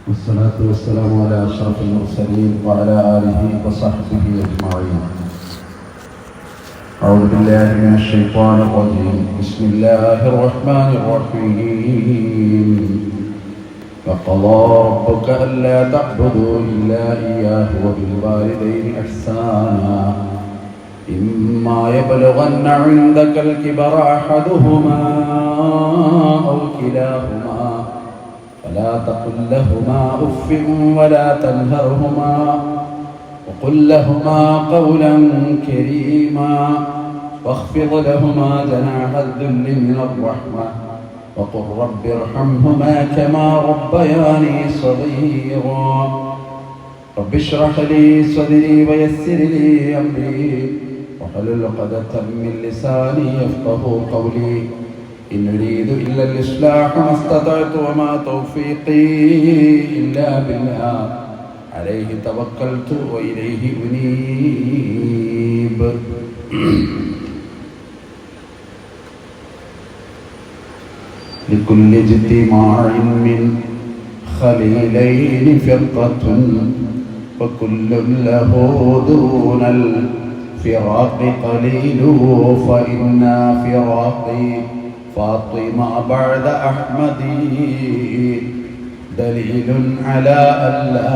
والصلاة والسلام على أشرف المرسلين وعلى آله وصحبه أجمعين. أعوذ بالله من الشيطان الرجيم. بسم الله الرحمن الرحيم. وقضى ربك ألا تعبدوا إلا إياه وبالوالدين إحسانا إما يبلغن عندك الكبر أحدهما أو كلاهما فلا تقل لهما أف ولا تنهرهما وقل لهما قولا كريما واخفض لهما جناح الذل من الرحمة وقل رب ارحمهما كما ربياني صغيرا. رب اشرح لي صدري ويسر لي أمري واحلل عقدة من لساني يفقهوا قولي. إن أريد إلا الإصلاح ما استطعت وما توفيقي إلا بالله عليه توكلت وإليه أنيب. لكل اجتماع من خليلين فرقة وكل له دون الفراق قليل فإن فراقي فاطمة بعد أحمد دليل على ألا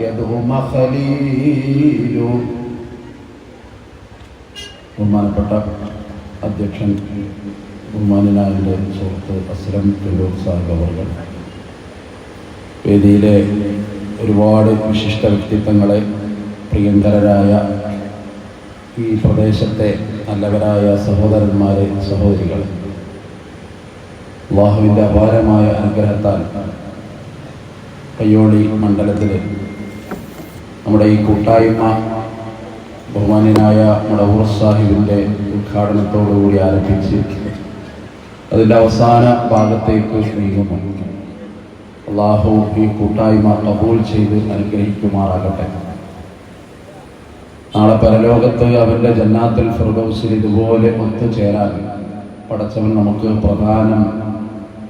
يدوم خليل. ബഹുമാനപ്പെട്ട അധ്യക്ഷൻ, ബഹുമാനായ സുഹൃത്ത് അസ്ലം കല്ലൂർ സാഹിബ് അവർ, വേദിയിലെ ഒരുപാട് വിശിഷ്ട വ്യക്തിത്വങ്ങളെ, പ്രിയങ്കരരായ ഈ പ്രദേശത്തെ നല്ലവരായ സഹോദരന്മാരെ, സഹോദരികളെ, അല്ലാഹുവിൻ്റെ അപാരമായ അനുഗ്രഹത്താൽ പയ്യോളി മണ്ഡലത്തിൽ നമ്മുടെ ഈ കൂട്ടായ്മ ബഹുമാന്യനായ മടവൂർ സാഹിബിൻ്റെ ഉദ്ഘാടനത്തോടുകൂടി ആരംഭിച്ച് അതിൻ്റെ അവസാന ഭാഗത്തേക്ക് നീങ്ങുന്നു. അല്ലാഹു ഈ കൂട്ടായ്മ കബൂൽ ചെയ്ത് അനുഗ്രഹിക്കുമാറാകട്ടെ. നാളെ പരലോകത്ത് അവൻ്റെ ജന്നാത്തുൽ ഫിർദൗസിൽ ഇതുപോലെ ഒത്തുചേരാൻ പടച്ചവൻ നമുക്ക് പ്രധാനം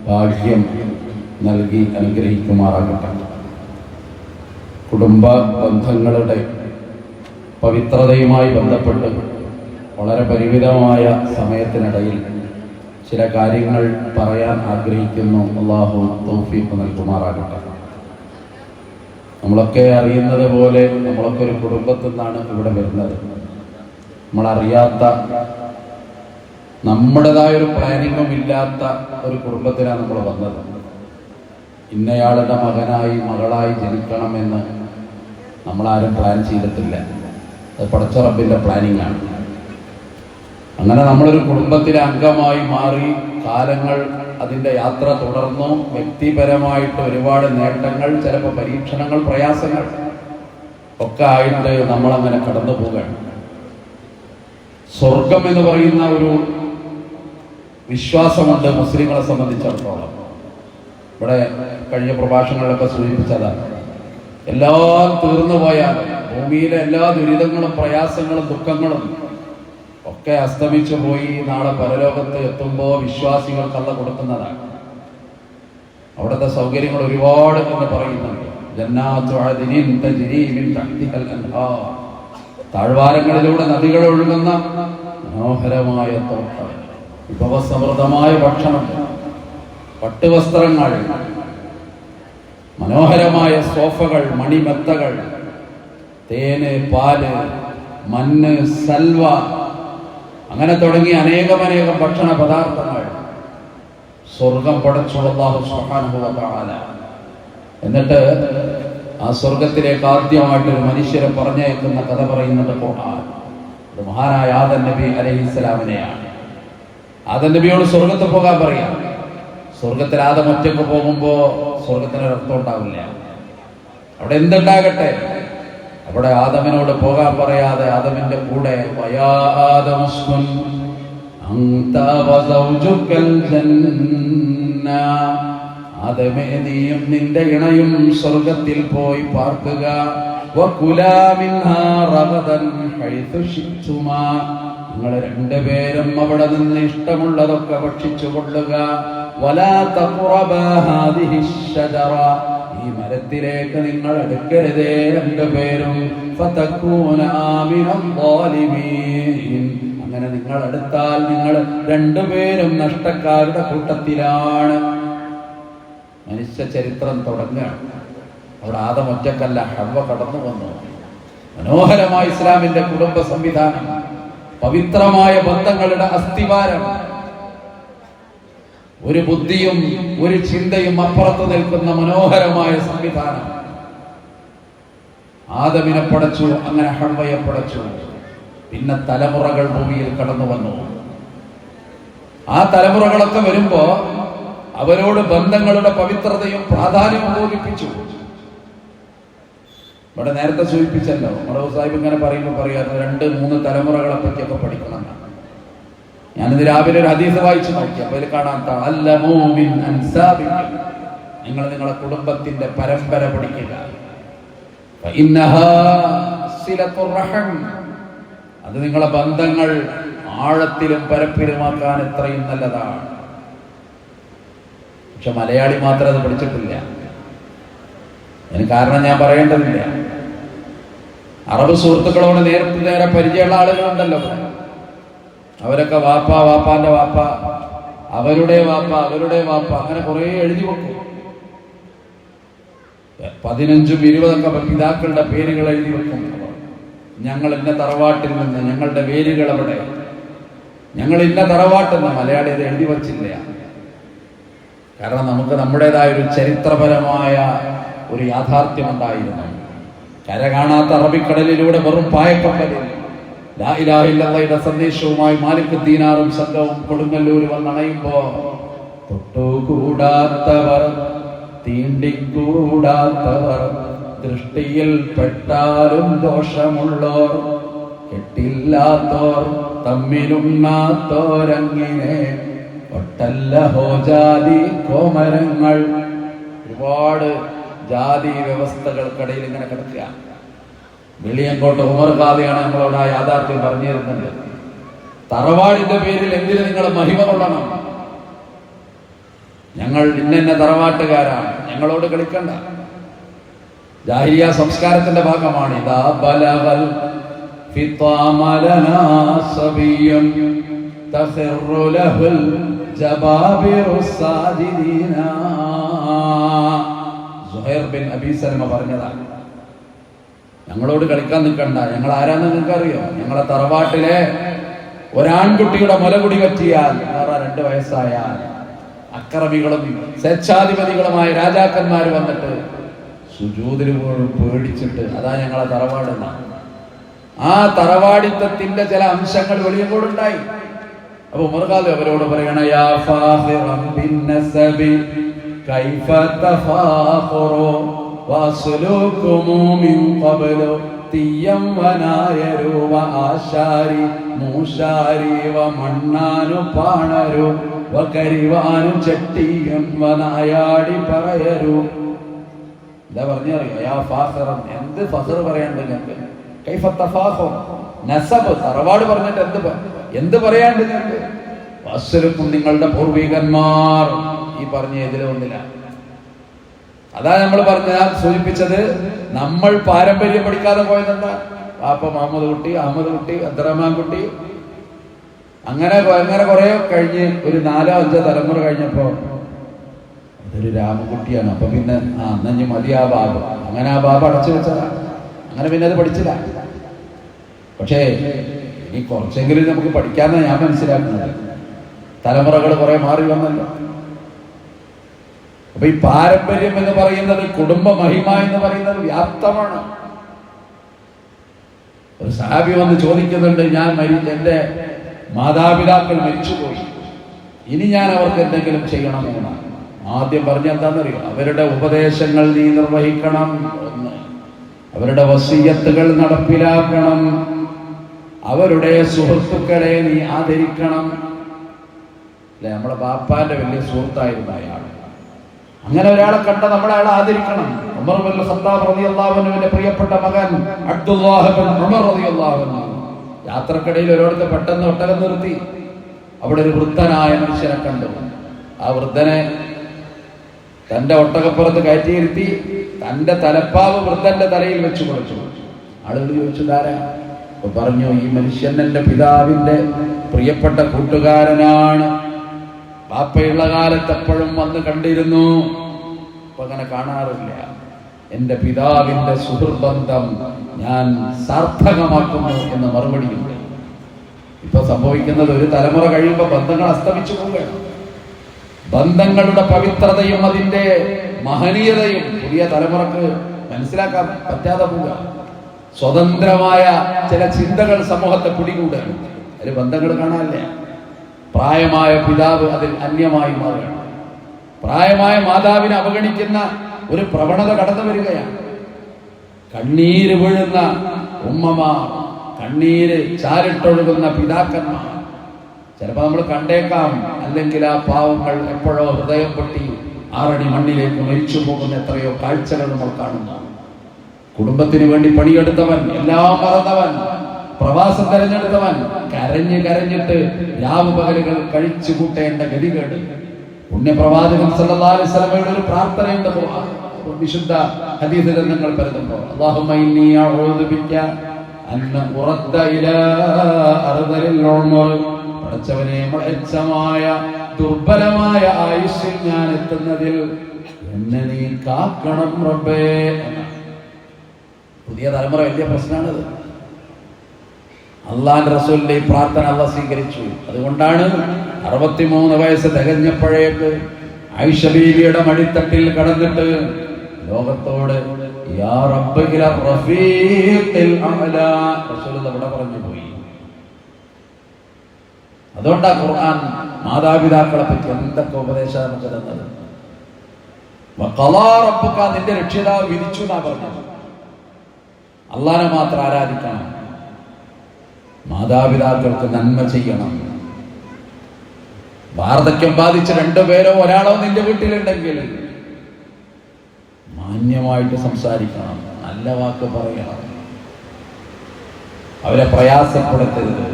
ഭാഗ്യം നൽകി അനുഗ്രഹിക്കുമാറാകട്ടെ. കുടുംബ ബന്ധങ്ങളുടെ പവിത്രതയുമായി ബന്ധപ്പെട്ട് വളരെ പരിമിതമായ സമയത്തിനിടയിൽ ചില കാര്യങ്ങൾ പറയാൻ ആഗ്രഹിക്കുന്നു. അല്ലാഹു തൗഫീഖ് നൽകുമാറാകട്ടെ. നമ്മളൊക്കെ അറിയുന്നത് പോലെ നമ്മളൊക്കെ ഒരു കുടുംബത്തിൽ നിന്നാണ് ഇവിടെ വരുന്നത്. നമ്മളറിയാത്ത, നമ്മുടേതായൊരു പ്ലാനിങ്ങും ഇല്ലാത്ത ഒരു കുടുംബത്തിലാണ് നമ്മൾ വന്നത്. ഇന്നയാളുടെ മകനായി മകളായി ജനിക്കണമെന്ന് നമ്മളാരും പ്ലാൻ ചെയ്തിട്ടില്ല. അത് പടച്ച റബ്ബിൻ്റെ പ്ലാനിങ് ആണ്. അങ്ങനെ നമ്മളൊരു കുടുംബത്തിലെ അംഗമായി മാറി കാലങ്ങൾ അതിൻ്റെ യാത്ര തുടർന്നു. വ്യക്തിപരമായിട്ട് ഒരുപാട് നേട്ടങ്ങൾ, ചിലപ്പോൾ പരീക്ഷണങ്ങൾ, പ്രയാസങ്ങൾ ഒക്കെ ആയിട്ട് നമ്മളങ്ങനെ കടന്നു പോവുകയാണ്. സ്വർഗം എന്ന് പറയുന്ന ഒരു വിശ്വാസമുണ്ട് മുസ്ലിങ്ങളെ സംബന്ധിച്ചിടത്തോളം. ഇവിടെ കഴിഞ്ഞ പ്രഭാഷണങ്ങളിലൊക്കെ സൂചിപ്പിച്ചതാണ്. എല്ലാം തീർന്നു പോയാൽ ഭൂമിയിലെ എല്ലാ ദുരിതങ്ങളും പ്രയാസങ്ങളും ദുഃഖങ്ങളും ഒക്കെ അസ്തമിച്ചു പോയി നാളെ പരലോകത്ത് എത്തുമ്പോൾ വിശ്വാസികൾക്ക് അല്ലാഹു കൊടുക്കുന്നതാണ്. അവിടുത്തെ സൗകര്യങ്ങൾ ഒരുപാട് എന്ന് പറയുന്നുണ്ട്. ജന്നാത്തു അദ്നിൻ തജ്രി മിൻ തഹ്തിഹൽ അൻഹാർ, താഴ്വാരങ്ങളിലൂടെ നദികൾ ഒഴുകുന്ന മനോഹരമായ തോട്ടം, വിഭവസമൃദ്ധമായ ഭക്ഷണം, പട്ടുവസ്ത്രങ്ങൾ, മനോഹരമായ സോഫകൾ, മണിമെത്തകൾ, തേന്, പാല്, മണ്ണ്, സൽവ, അങ്ങനെ തുടങ്ങി അനേകം ഭക്ഷണ പദാർത്ഥങ്ങൾ സ്വർഗം പടച്ചു അല്ലാഹു സുബ്ഹാനഹു വ തആല. എന്നിട്ട് ആ സ്വർഗത്തിലേക്ക് ആദ്യമായിട്ട് ഒരു മനുഷ്യരെ പറഞ്ഞയക്കുന്ന കഥ പറയുന്നത് ഖുർആൻ. അത് മഹാനായ ആദം നബി അലൈഹിസ്സലാമിനെയാണ്. ആദം നബിയോട് സ്വർഗത്തിൽ പോകാൻ പറയാം. സ്വർഗത്തിൽ ആദം ഒറ്റയ്ക്ക് പോകുമ്പോൾ സ്വർഗത്തിനൊരർത്ഥം ഉണ്ടാവില്ല. അവിടെ എന്തുണ്ടാകട്ടെ, അവിടെ ആദമിനോട് പോകാൻ പറയാതെ ആദമിന്റെ കൂടെ ആദമേ, നീയും നിന്റെ ഇണയും സ്വർഗത്തിൽ പോയി പാർക്കുക. നിങ്ങൾ രണ്ടുപേരും അവിടെ നിന്ന് ഇഷ്ടമുള്ളതൊക്കെ ഭക്ഷിച്ചു കൊള്ളുക. വലാ തഖറബാ ഹാദിഹി ശജറ, ഈ ഈ മരത്തിലേക്ക് നിങ്ങൾ അടുക്കരുതേ രണ്ടുപേരും, ഫതകൂന മിനൽ ളാലിമീൻ. അങ്ങനെ നിങ്ങൾ അടുത്താൽ നിങ്ങൾ രണ്ടുപേരും നഷ്ടക്കാരുടെ കൂട്ടത്തിലാണ്. മനുഷ്യ ചരിത്രം തുടങ്ങുകയാണ്. അവിടെ ആദം ഒറ്റക്കല്ല, ഹവ്വ കടന്നു വന്നു. മനോഹരമായ ഇസ്ലാമിന്റെ കുടുംബ സംവിധാനം, പവിത്രമായ ബന്ധങ്ങളുടെ അസ്ഥിവാരം, ഒരു ബുദ്ധിയും ഒരു ചിന്തയും അപ്പുറത്ത് നിൽക്കുന്ന മനോഹരമായ സംവിധാനം. ആദമിനെ പടച്ചു, അങ്ങനെ ഹവ്വയെ പടച്ചു. പിന്നെ തലമുറകൾ ഭൂമിയിൽ കടന്നു വന്നു. ആ തലമുറകളൊക്കെ വരുമ്പോ അവരോട് ബന്ധങ്ങളുടെ പവിത്രതയും പ്രാധാന്യവും ബോധിപ്പിച്ചു. ഇവിടെ നേരത്തെ സൂചിപ്പിച്ചല്ലോ, മടവൂർ സാഹിബ് ഇങ്ങനെ പറയുമ്പോൾ പറയാറ് 2-3 തലമുറകളെ പറ്റിയൊക്കെ പഠിക്കണം. ഞാനിത് രാവിലെ ഒരു ഹദീസ് വായിച്ചു നോക്കി. അപ്പൊ ഇതിൽ കാണാൻ നിങ്ങൾ നിങ്ങളെ കുടുംബത്തിന്റെ പരമ്പര പഠിക്കുക. അത് നിങ്ങളെ ബന്ധങ്ങൾ ആഴത്തിലും പരപ്പിലുമാക്കാൻ എത്രയും നല്ലതാണ്. പക്ഷെ മലയാളി മാത്രം അത് പഠിച്ചിട്ടില്ല. അതിന് കാരണം ഞാൻ പറയേണ്ടതില്ല. അറബ് സുഹൃത്തുക്കളോട് നേരെ പരിചയമുള്ള ആളുകളുണ്ടല്ലോ, അവരൊക്കെ വാപ്പ, വാപ്പാന്റെ വാപ്പ, അവരുടെ വാപ്പ, അവരുടെ വാപ്പ, അങ്ങനെ കുറെ എഴുതി വെക്കും. 15-20 പിതാക്കളുടെ പേരുകൾ എഴുതി വെക്കും. ഞങ്ങൾ ഇന്ന തറവാട്ടിൽ നിന്ന്, ഞങ്ങളുടെ വേരുകൾ അവിടെ, ഞങ്ങൾ ഇന്ന തറവാട്ടെന്ന് മലയാളി അത് എഴുതി വച്ചില്ല. കാരണം നമുക്ക് നമ്മുടേതായ ഒരു ചരിത്രപരമായ ഒരു യാഥാർത്ഥ്യമുണ്ടായിരുന്നു. കര കാണാത്ത അറബിക്കടലിലൂടെ വെറും പായക്കപ്പലിൽ ലാ ഇലാഹ ഇല്ലല്ലാഹയുടെ സന്ദേശവുമായി മാലിക് ദീനാറും സംഘവും കൊടുങ്ങല്ലൂർ വന്നണയുമ്പോ തൊട്ടുകൂടാത്തവർ, തീണ്ടിക്കൂടാത്തവർ, ദൃഷ്ടിയിൽ പെട്ടാലും ദോഷമുള്ളോർ, കെട്ടില്ലാത്തോർ, തമ്മിലുണ്ണാത്തോരങ്ങിനെ ഒട്ടല്ലഹോ ജാതി കോമരങ്ങൾ. ഒരുപാട് ജാതി വ്യവസ്ഥകൾക്കിടയിൽ ഇങ്ങനെ കിടക്കുക. വെളിയങ്കോട്ട് ഉമർ ഖാദിയാണ് നമ്മളോട് ആ യാഥാർത്ഥ്യം പറഞ്ഞു തരുന്നുണ്ട്. തറവാടിന്റെ പേരിൽ എന്തിന് നിങ്ങൾ മഹിമ കൊള്ളണം? ഞങ്ങൾ ഇന്ന തറവാട്ടുകാരാണ്, ഞങ്ങളോട് കളിക്കണ്ട. ജാഹിലിയ സംസ്കാരത്തിന്റെ ഭാഗമാണ്. ഇദാ ബലഗൽ ഫിത്വാമലനാ സബിയ്യൻ തഖിറു ലഹുൽ ജബാബിറു സാജിദീന. സുഹൈർ ബിൻ അബീ സലമ പറഞ്ഞതാണ്, ഞങ്ങളോട് കളിക്കാൻ നിൽക്കണ്ട. ഞങ്ങൾ ആരാന്ന് നിങ്ങൾക്ക് അറിയോ? ഞങ്ങളെ തറവാട്ടിലെ ഒരാൺകുട്ടിയുടെ മുലകുടി പറ്റിയാൽ, 2 വയസ്സായാൽ, അക്രമികളും സ്വേച്ഛാധിപതികളുമായ രാജാക്കന്മാർ വന്നിട്ട് സുജൂദിന് പോലും പേടിച്ചിട്ട്, അതാ ഞങ്ങളെ തറവാടെന്നാണ്. ആ തറവാടിത്തത്തിന്റെ ചില അംശങ്ങൾ വെളിയങ്കോടുണ്ടായി. അപ്പൊ ഉമർ ഖാദി അവരോട് പറയണ, യാ ഫാഖിറൻ ബിന്നസബി കൈഫ തഫാഖുറു വസ്ലുകും മിൻ ഖബ്ലു തിയം വനായരു വആശാരി മൂശാരി വമണ്ണാനു പാണരു വകരിവാനു ചട്ടിയം വനായാടി പറയരു. എന്താ പറഞ്ഞറിയോ? യാ ഫാഖിറൻ, എന്ത് ഫഖർ പറയാണ്ട് നിങ്ങൾക്ക്? കൈഫ തഫാഖുർ, നസബ് തറവാട് പറഞ്ഞിട്ട് എന്ത് പറയാണ്ട് നിങ്ങൾക്ക്? വസ്ലുക്കും, നിങ്ങളുടെ പൂർവികന്മാർ ഈ പറഞ്ഞ ഇതിലൊന്നില്ല. അതാ നമ്മൾ സൂചിപ്പിച്ചത്. നമ്മൾ പാരമ്പര്യം പഠിക്കാതെ പോയതെന്താ? പാപ്പ മുഹമ്മദ് കുട്ടി, അഹമ്മദ് കുട്ടി, അബ്ദുറഹ്മാൻ കുട്ടി, അങ്ങനെ കുറെ കഴിഞ്ഞ് ഒരു 4-5 തലമുറ കഴിഞ്ഞപ്പോ അതൊരു രാമകുട്ടിയാണ്. അപ്പൊ പിന്നെ അന്നഞ്ഞ് മതി ആ ബാബ്, അങ്ങനെ ആ ബാബ് അടച്ചു വെച്ചതാ. അങ്ങനെ പിന്നെ അത് പഠിച്ചില്ല. പക്ഷേ ഇനി കുറച്ചെങ്കിലും നമുക്ക് പഠിക്കാമെന്ന് ഞാൻ മനസ്സിലാക്കുന്നത്. തലമുറകൾ കുറെ മാറി വന്നല്ലോ. അപ്പൊ ഈ പാരമ്പര്യം എന്ന് പറയുന്നത്, കുടുംബ മഹിമ എന്ന് പറയുന്നത് വ്യാപ്തമാണ്. ഒരു സഹാബി വന്ന് ചോദിക്കുന്നുണ്ട്, എന്റെ മാതാപിതാക്കൾ മരിച്ചുപോയി, ഇനി ഞാൻ അവർക്ക് എന്തെങ്കിലും ചെയ്യണമെന്നാണ്. ആദ്യം പറഞ്ഞ എന്താണെന്നറിയോ? അവരുടെ ഉപദേശങ്ങൾ നീ നിർവഹിക്കണം. 1, അവരുടെ വസിയ്യത്തുകൾ നടപ്പിലാക്കണം. അവരുടെ സുഹൃത്തുക്കളെ നീ ആദരിക്കണം. അല്ലെ, നമ്മുടെ ബാപ്പാന്റെ വലിയ സുഹൃത്തായിരുന്നു അയാൾ. അങ്ങനെ ഒരാളെ കണ്ട നമ്മൾ അയാളെ ആദരിക്കണം. ഉമർ ബിൻ ഖത്താബ് റളിയല്ലാഹു അൻഹുവിന്റെ പ്രിയപ്പെട്ട മകൻ അബ്ദുല്ലാഹ് ബിൻ ഉമർ റളിയല്ലാഹു അൻഹു യാത്രക്കിടയിൽ ഒരിടത്ത് പെട്ടെന്ന് ഒട്ടകം നിർത്തി. അവിടെ ഒരു വൃദ്ധനായ മനുഷ്യനെ കണ്ടു. ആ വൃദ്ധനെ തന്റെ ഒട്ടകപ്പുറത്ത് കയറ്റിയിരുത്തി തന്റെ തലപ്പാവ് വൃദ്ധന്റെ തലയിൽ വെച്ച് കൊടുത്തു. ആളുകൾ ചോദിച്ചു ധാരാ. അപ്പൊ പറഞ്ഞു, ഈ മനുഷ്യൻ എന്റെ പിതാവിന്റെ പ്രിയപ്പെട്ട കൂട്ടുകാരനാണ്. ബാപ്പയുള്ള കാലത്ത് എപ്പോഴും വന്ന് കണ്ടിരുന്നു, അപ്പൊ അങ്ങനെ കാണാറില്ല. എന്റെ പിതാവിന്റെ സുഹൃബന്ധം ഞാൻ സാർത്ഥകമാക്കുന്നു എന്ന മറുപടിയുണ്ട്. ഇപ്പൊ സംഭവിക്കുന്നത്, ഒരു തലമുറ കഴിയുമ്പോൾ ബന്ധങ്ങൾ അസ്തമിച്ചു പോവുകയാണ്. ബന്ധങ്ങളുടെ പവിത്രതയും അതിന്റെ മഹനീയതയും പുതിയ തലമുറക്ക് മനസ്സിലാക്കാൻ പറ്റാതെ പോവുക. സ്വതന്ത്രമായ ചില ചിന്തകൾ സമൂഹത്തെ പിടികൂടുകയാണ്. അതിൽ ബന്ധങ്ങൾ കാണാനില്ല. പ്രായമായ പിതാവ് അതിൽ അന്യമായി മാറുകയാണ്. പ്രായമായ മാതാവിനെ അവഗണിക്കുന്ന ഒരു പ്രവണത കടന്നു വരികയാണ്. കണ്ണീര് വീഴുന്ന ഉമ്മമാർ, കണ്ണീര് ചാരിട്ടൊഴുകുന്ന പിതാക്കന്മാർ ചിലപ്പോൾ നമ്മൾ കണ്ടേക്കാം. അല്ലെങ്കിൽ ആ പാവങ്ങൾ എപ്പോഴോ ഹൃദയം പൊട്ടി 6 അടി മണ്ണിലേക്ക് മരിച്ചു പോകുന്ന എത്രയോ കാഴ്ചകൾ നമ്മൾ കാണുന്നു. കുടുംബത്തിന് വേണ്ടി പണിയെടുത്തവൻ, എല്ലാം മറന്നവൻ, പ്രവാസം തെരഞ്ഞെടുത്തവൻ കരഞ്ഞിട്ട് രാവ് പകലുകൾ കഴിച്ചു കൂട്ടേണ്ട ഗതികേട്. പുണ്യപ്രവാചകൻ സല്ലല്ലാഹു അലൈഹി വസല്ലമയുടെ ഒരു പ്രാർത്ഥനയുണ്ട് വിശുദ്ധ ഹദീസ് ഗ്രന്ഥങ്ങൾ പരതുമ്പോൾ, അല്ലാഹുമ്മ ഇന്നി അഊദു ബിക അൻ ഉറദ്ദ ഇലാ അർദലിൽ ഉമർ. പടച്ചവനെ, മ്ലേച്ഛമായ ദുർബലമായ ആയുസ്സിൽ ഞാൻ എത്തുന്നതിൽ എന്നെ നീ കാക്കണം റബ്ബേ. പുതിയ തലമുറ വലിയ പ്രശ്നമാണത്. അള്ളാന്റെ റസൂലിന്റെ ഈ പ്രാർത്ഥന അള്ളാഹ് സ്വീകരിച്ചു. അതുകൊണ്ടാണ് 63 വയസ്സ് തികഞ്ഞപ്പോഴേക്ക് ആയിഷ ബീവിയുടെ മടിത്തട്ടിൽ കടന്നിട്ട് ലോകത്തോട് യാ റബ്ബ് ഇലാ റഫീഖിൽ അഅ്ലാ റസൂലുള്ളാഹി ഇവിടെ പറഞ്ഞു പോയി. അതുകൊണ്ടാ ഖുർആൻ മാതാപിതാക്കളെ പറ്റി എന്തൊക്കെ ഉപദേശം നമുക്ക് തന്നത്. വഖളാ റബ്ബുക, നിന്റെ രക്ഷിതാവ് വിധിച്ചു എന്നാ പറഞ്ഞത്. അള്ളാനെ മാത്രം ആരാധിക്കണം, മാതാപിതാക്കൾക്ക് നന്മ ചെയ്യണം. വാർദ്ധക്യം ബാധിച്ച 2 പേരോ ഒരാളോ നിന്റെ വീട്ടിലുണ്ടെങ്കിൽ മാന്യമായിട്ട് സംസാരിക്കണം, നല്ല വാക്ക് പറയണം, അവരെ പ്രയാസപ്പെടുത്തരുത്.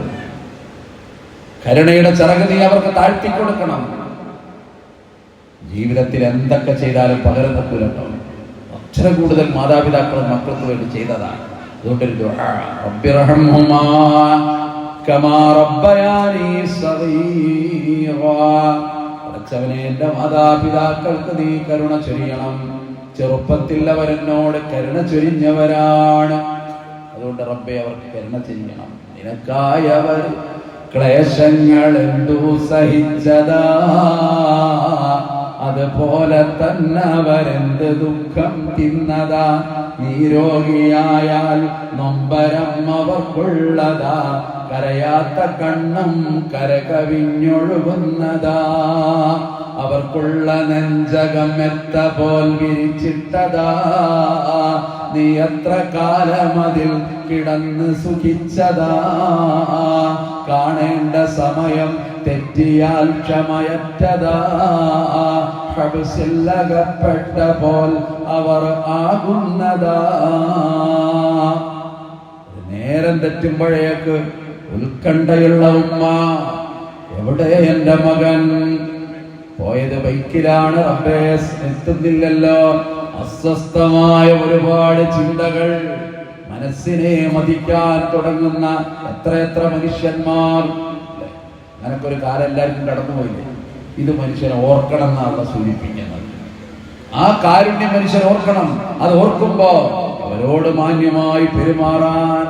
കരുണയുടെ ചിറക് നീ അവർക്ക് താഴ്ത്തിക്കൊടുക്കണം. ജീവിതത്തിൽ എന്തൊക്കെ ചെയ്താലും പകരം നിൽക്കൂലോ. അത്ര കൂടുതൽ മാതാപിതാക്കൾ മക്കൾക്ക് വേണ്ടി ചെയ്തതാണ്. അതുകൊണ്ടൊരു ദുആ, റബ്ബിർഹംഹുമാ കമാ റബ്ബയാനി സഗീറാ. പടച്ചവനെ, എൻ്റെ മാതാപിതാക്കൾക്ക് നീ കരുണ ചൊരിയണം. ചെറുപ്പത്തിൽ അവരെന്നോട് കരുണ ചൊരിഞ്ഞവരാണ്. അതുകൊണ്ട് റബ്ബേ, അവർക്ക് കരുണ ചൊരിയണം. നിനക്കായി അവർ ക്ലേശങ്ങൾ എന്തു സഹിച്ചതാ, അതുപോലെ തന്നെ അവരെന്ത് ദുഃഖം തിന്നതാ. നീ രോഗിയായാൽ നൊമ്പരം അവർക്കുള്ളതാ, കരയാത്ത കണ്ണും കരകവിഞ്ഞൊഴുകുന്നതാ. അവർക്കുള്ള നെഞ്ചകം എത്ത പോൽ വിരിച്ചിട്ടതാ. നീ എത്ര കാലം അതിൽ കിടന്ന് സുഖിച്ചതാ. കാണേണ്ട സമയം തെറ്റിയാൽ ക്ഷമയറ്റതാ. ഹബ്സിലകപ്പെട്ട പോൽ അവർ ആകുന്നതാ. നേരം തെറ്റുമ്പോഴേക്ക് ഉത്കണ്ഠയുള്ള ഉമ്മ, എവിടെ എൻ്റെ മകൻ? പോയത് ബൈക്കിലാണ്, റബ്ബേ എത്തുന്നില്ലല്ലോ. അസ്വസ്ഥമായ ഒരുപാട് ചിന്തകൾ മനസ്സിനെ മതിക്കാൻ തുടങ്ങുന്ന എത്ര മനുഷ്യന്മാർ. അങ്ങനൊക്കെ കാലം എല്ലാവർക്കും കടന്നുപോയില്ലേ? ഇത് മനുഷ്യനെ ഓർക്കണം എന്നാണ് സൂചിപ്പിക്കുന്നത്. ആ കാരുണ്യം മനുഷ്യൻ ഓർക്കണം. അത് ഓർക്കുമ്പോ അവരോട് മാന്യമായി പെരുമാറാൻ,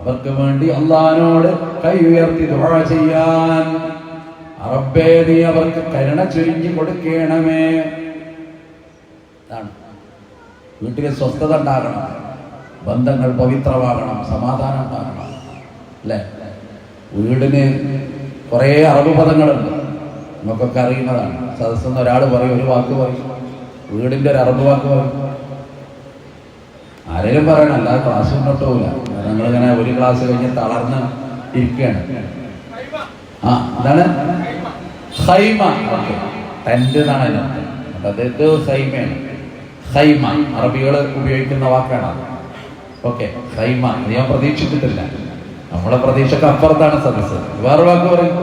അവർക്ക് വേണ്ടി അള്ളാഹിനോട് കൈ ഉയർത്തി ദുആ ചെയ്യാൻ, റബ്ബേ നീ അവർക്ക് കരുണ ചൊരിഞ്ഞു കൊടുക്കണമേ. വീട്ടിലെ സ്വസ്ഥത ഉണ്ടാകണം, ബന്ധങ്ങൾ പവിത്രമാകണം, സമാധാനം ഉണ്ടാകണം. അല്ലേ? വീടിന് കുറേ അറബ് പദങ്ങളുണ്ട്, നമുക്കൊക്കെ അറിയുന്നതാണ്. സദസ്സെന്ന് ഒരാൾ പറയും, ഒരു വാക്ക് പറയും, വീടിന്റെ ഒരു അറബ് വാക്ക് പറയും. ആരെങ്കിലും പറയണം, അല്ലാതെ ക്ലാസ് മുന്നോട്ട് പോകില്ല. ഞങ്ങളിങ്ങനെ ഒരു ക്ലാസ് കഴിഞ്ഞ് തളർന്ന് ഇരിക്കുകയാണ്. എന്താണ് ഖൈമ? ടെന്റ് എന്നാണ് അതായത് ഖൈമയാണ്. ഖൈമ അറബികൾ ഉപയോഗിക്കുന്ന വാക്കാണ്. ഓക്കെ, ഖൈമ ഞാൻ പ്രതീക്ഷിച്ചിട്ടില്ല. നമ്മളെ പ്രതീക്ഷക്ക് അപ്പുറത്താണ് സദസ്സ്. വേറെ വാക്ക് പറയും,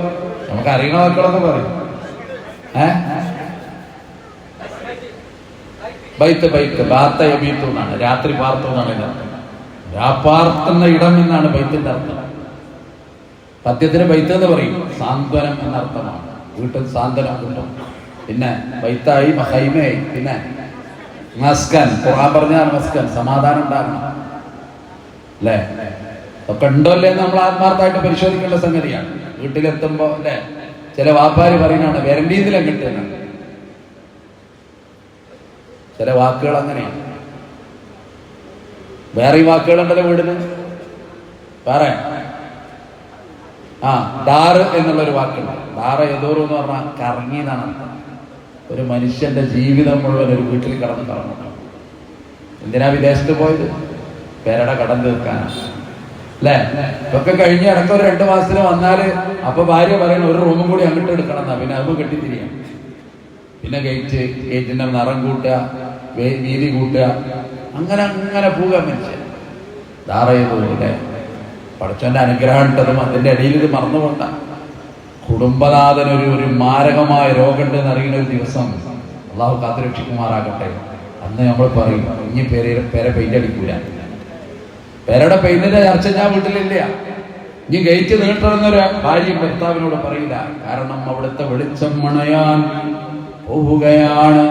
നമുക്ക് അറിയുന്ന വാക്കുകളൊക്കെ പറയും. ബൈത്ത് ബൈത്ത് ബാത്ത യബീത്തു എന്നാണ്, രാത്രി പാർത്തു എന്നാണ് ഇതിന്റെ അർത്ഥം. രാപ്പാർത്തുന്ന ഇടം എന്നാണ് ബൈത്തിന്റെ അർത്ഥം. പദ്യത്തിന് ബൈത്ത് എന്ന് പറയും, സാന്ത്വനം എന്ന അർത്ഥമാണ്. വീട്ടിൽ സാന്ത്വനം കിട്ടും. പിന്നെ ബൈത്തായി ഹൈമയായി, പിന്നെ മസ്കൻ, ഖുർആൻ പറഞ്ഞാൽ മസ്കൻ, സമാധാനം ഉണ്ടാകണം അല്ലേ? ഒക്കെ ഉണ്ടോ അല്ലേ എന്ന് നമ്മൾ ആത്മാർത്ഥമായിട്ട് പരിശോധിക്കേണ്ട സംഗതിയാണ്. വീട്ടിലെത്തുമ്പോ അല്ലെ ചില വാപ്പാര് പറയുന്നതാണ് വരണ്ടീതിലും കിട്ടുന്നത്. ചില വാക്കുകൾ അങ്ങനെയാണ്. വേറെ വാക്കുകളുണ്ടല്ലോ വീടിന്. വേറെ ഡാറ് എന്നുള്ളൊരു വാക്കുണ്ട്. ഡാറ് എതോറു എന്ന് പറഞ്ഞാൽ കറങ്ങി എന്നാണ്. ഒരു മനുഷ്യന്റെ ജീവിതം മുഴുവൻ ഒരു വീട്ടിൽ കടന്നു കറങ്ങണം. എന്തിനാ വിദേശത്ത് പോയത്? പേരുടെ കടം തീർക്കാനാണ് അല്ലേ? ഇതൊക്കെ കഴിഞ്ഞ് ഇടയ്ക്ക് ഒരു 2 മാസത്തിന് വന്നാല് അപ്പൊ ഭാര്യ പറയുന്ന ഒരു റൂമും കൂടി അങ്ങോട്ട് എടുക്കണം എന്നാ. പിന്നെ അത് കെട്ടിത്തിരിയാം. പിന്നെ ഗേറ്റിന്റെ നിറം കൂട്ടുക, വീതി കൂട്ടുക, അങ്ങനെ അങ്ങനെ പോവുക മനുഷ്യൻ. ധാറയതുപോലെ പഠിച്ചവന്റെ അനുഗ്രഹം ഇട്ടതും അതിന്റെ ഇടയിൽ ഇത് മറന്നുകൊണ്ട കുടുംബനാഥനൊരു മാരകമായ രോഗമുണ്ട് എന്നറിയുന്ന ഒരു ദിവസം അള്ളാഹു കാത്തുരക്ഷിക്കുമാറാകട്ടെ. അന്ന് നമ്മൾ പറയും ഇനി പേരെ പെയിന്റ് അടിക്കൂല. പേരുടെ പെയിന്റിന്റെ ചർച്ച ഞാൻ വീട്ടിലില്ല. ഇനി ഗേറ്റ് നീട്ടണമെന്നൊരു ഭാര്യ ഭർത്താവിനോട് പറയില്ല. കാരണം അവിടുത്തെ വെളിച്ചം മണയാൻ പോവുകയാണ്.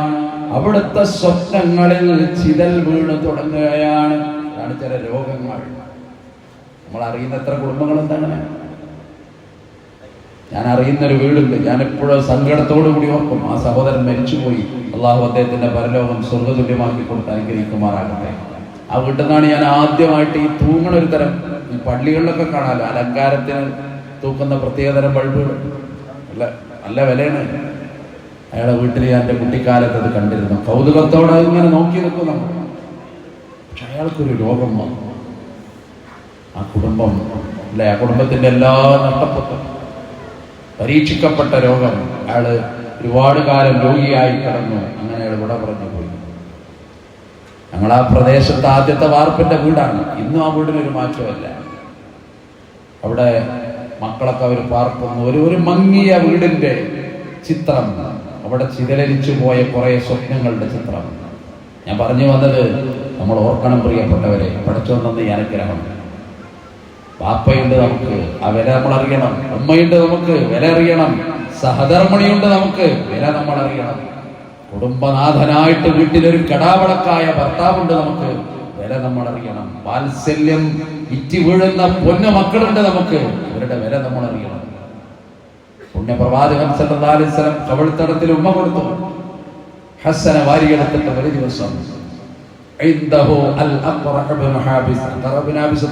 അവിടുത്തെ സ്വപ്നങ്ങളിൽ ചിതൽ വീണ് തുടങ്ങുകയാണ്. അതാണ് ചില രോഗങ്ങൾ. നമ്മൾ അറിയുന്ന എത്ര കുടുംബങ്ങൾ എന്താണ്? ഞാൻ അറിയുന്നൊരു വീടുണ്ട്. ഞാൻ എപ്പോഴും സങ്കടത്തോടു കൂടി ഓർക്കും, ആ സഹോദരൻ മരിച്ചുപോയി. അള്ളാഹു അദ്ദേഹത്തിന്റെ പരലോകം സ്വർഗ്ഗതുല്യമാക്കി കൊടുത്ത് അനുഗ്രഹിക്കുമാറാകട്ടെ. ആ വീട്ടിൽ നിന്നാണ് ഞാൻ ആദ്യമായിട്ട് ഈ തൂങ്ങണ ഒരു തരം, ഈ പള്ളികളിലൊക്കെ കാണാമല്ലോ അലങ്കാരത്തിന് തൂക്കുന്ന പ്രത്യേകതരം ബൾബുകൾ, നല്ല വിലയാണ്. അയാളെ വീട്ടിൽ ഞാൻ എൻ്റെ കുട്ടിക്കാലത്ത് അത് കണ്ടിരുന്നു. കൗതുകത്തോടെ ഇങ്ങനെ നോക്കി നിൽക്കും നമ്മൾ. പക്ഷെ അയാൾക്കൊരു രോഗം വന്നു. ആ കുടുംബം അല്ലെ, ആ കുടുംബത്തിന്റെ എല്ലാ നഷ്ടപ്പെട്ടു, പരീക്ഷിക്കപ്പെട്ട രോഗം. അയാള് ഒരുപാട് കാലം രോഗിയായി കിടന്നു. അങ്ങനെ അയാൾ ഇവിടെ പറഞ്ഞു പോയി. ഞങ്ങൾ ആ പ്രദേശത്ത് ആദ്യത്തെ വാർപ്പിന്റെ വീടാണ്. ഇന്നും ആ വീടിനൊരു മാറ്റമല്ല. അവിടെ മക്കളൊക്കെ അവർ പാർക്കുന്നു. ഒരു മങ്ങിയ വീടിന്റെ ചിത്രം, അവിടെ ചിതലരിച്ചു പോയ കുറെ സ്വപ്നങ്ങളുടെ ചിത്രം. ഞാൻ പറഞ്ഞു വന്നത്, നമ്മൾ ഓർക്കണം പ്രിയപ്പെട്ടവരെ, പഠിച്ചോൻ തന്ന ഈ അനുഗ്രഹം. വാപ്പയുണ്ട് നമുക്ക്, ആ വില നമ്മൾ അറിയണം. ഉമ്മയുണ്ട് നമുക്ക്, വില അറിയണം. സഹധർമ്മിണിയുണ്ട് നമുക്ക്, വില നമ്മൾ അറിയണം. കുടുംബനാഥനായിട്ട് വീട്ടിലൊരു കടാവളക്കായ ഭർത്താവുണ്ട് നമുക്ക്, വില നമ്മൾ അറിയണം. വാത്സല്യം ഇറ്റി വീഴുന്ന പൊന്നു മക്കളുണ്ട് നമുക്ക്, ഇവരുടെ വില നമ്മൾ അറിയണം. പുണ്യപ്രവാചകൻ സല്ലല്ലാഹു അലൈഹി വസല്ലം കവിൾത്തടത്തിൽ ഉമ്മ കൊടുത്തു. ഹസ്സനെ വാരിയെടുത്തിട്ട് ഒരു ദിവസം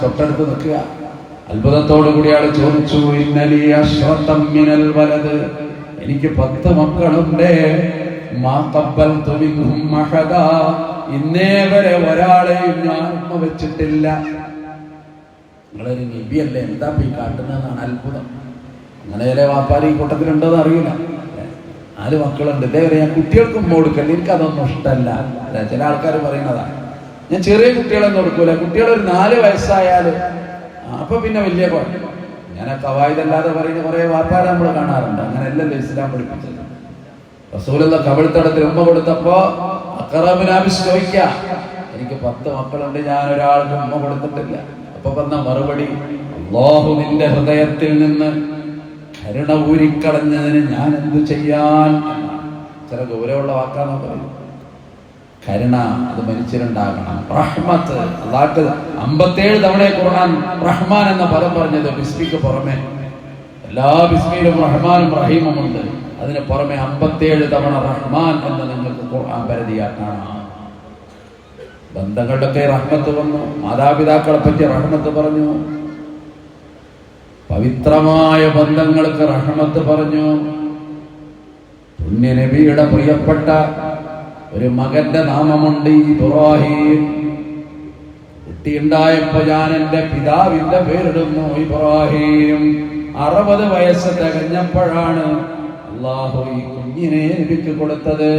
തൊട്ടടുത്ത് നിൽക്കുക. അത്ഭുതത്തോടു കൂടി ആള് ചോദിച്ചു, എനിക്ക് 10 മക്കളുണ്ട്. ഇന്നേ വരെ ഒരാളെയും ഞാൻ ഉമ്മ വെച്ചിട്ടില്ല. നിങ്ങളൊരു നബിയല്ലേ, എന്താ ഈ കാട്ടുന്നതാണ് അത്ഭുതം. അങ്ങനെ ചില വാപ്പാരി ഈ കൂട്ടത്തിലുണ്ടോന്ന് അറിയില്ല. 4 മക്കളുണ്ട്. ഇതേവരെ ഞാൻ കുട്ടികൾക്കും ഉമ്മ കൊടുക്കല്ല, എനിക്കതൊന്നും ഇഷ്ടമല്ല. ചില ആൾക്കാർ പറയുന്നതാണ്. ഞാൻ ചെറിയ കുട്ടികളൊന്നും കൊടുക്കൂല. കുട്ടികളൊരു 4 വയസ്സായാല് അപ്പൊ പിന്നെ വലിയ കുഴപ്പം. ഞാൻ കവായിദല്ലാതെ പറയുന്ന കുറെ വാപ്പാരെ നമ്മൾ കാണാറുണ്ട്. അങ്ങനെയല്ലല്ലോ ഇസ്ലാം പഠിപ്പിച്ചത്. റസൂലുള്ള കവിൾത്തടത്തിൽ ഉമ്മ കൊടുത്തപ്പോ അഖറബിനാബിസ് ചോദിക്കാം, എനിക്ക് 10 മക്കളുണ്ട്, ഞാൻ ഒരാൾക്ക് ഉമ്മ കൊടുത്തിട്ടില്ല. അപ്പൊ പറഞ്ഞ മറുപടി, അല്ലാഹു നിന്റെ ഹൃദയത്തിൽ നിന്ന് കരുണ ഊരിക്കളഞ്ഞതിന് ഞാൻ എന്തു ചെയ്യാൻ? ചില ഗൗരവമുള്ള വാക്കാന്ന് പറയും. കരുണ അത് മനുഷ്യരുണ്ടാകണം. റഹ്മത്ത്, അല്ലാഹു 57 തവണ ഖുർആൻ റഹ്മാൻ എന്ന പദം പറഞ്ഞത്. ബിസ്മിക്ക് പുറമെ എല്ലാ ബിസ്മിയിലും റഹ്മാനും റഹീമും ഉണ്ട്. അതിന് പുറമെ 57 തവണ റഹ്മാൻ എന്ന് നിങ്ങൾക്ക് ഖുർആൻ പരിധിയാൽ കാണാം. ബന്ധങ്ങളുടെയൊക്കെ റഹ്മത്ത് വന്നു. മാതാപിതാക്കളെ പറ്റി റഹ്മത്ത് പറഞ്ഞു. പവിത്രമായ ബന്ധങ്ങൾക്ക് റഹ്മത്ത് പറഞ്ഞു. പുണ്യ നബിയുടെ പ്രിയപ്പെട്ട ഒരു മകന്റെ നാമമുണ്ട് ഇബ്രാഹിം. കുട്ടിയുണ്ടായപ്പോ ഞാൻ എന്റെ പിതാവിന്റെ പേരിടുന്നു ഇബ്രാഹിം. 60 വയസ്സ് തികഞ്ഞപ്പോഴാണ് അല്ലാഹു ഈ കുഞ്ഞിനെ നബിക്ക് കൊടുത്തത്.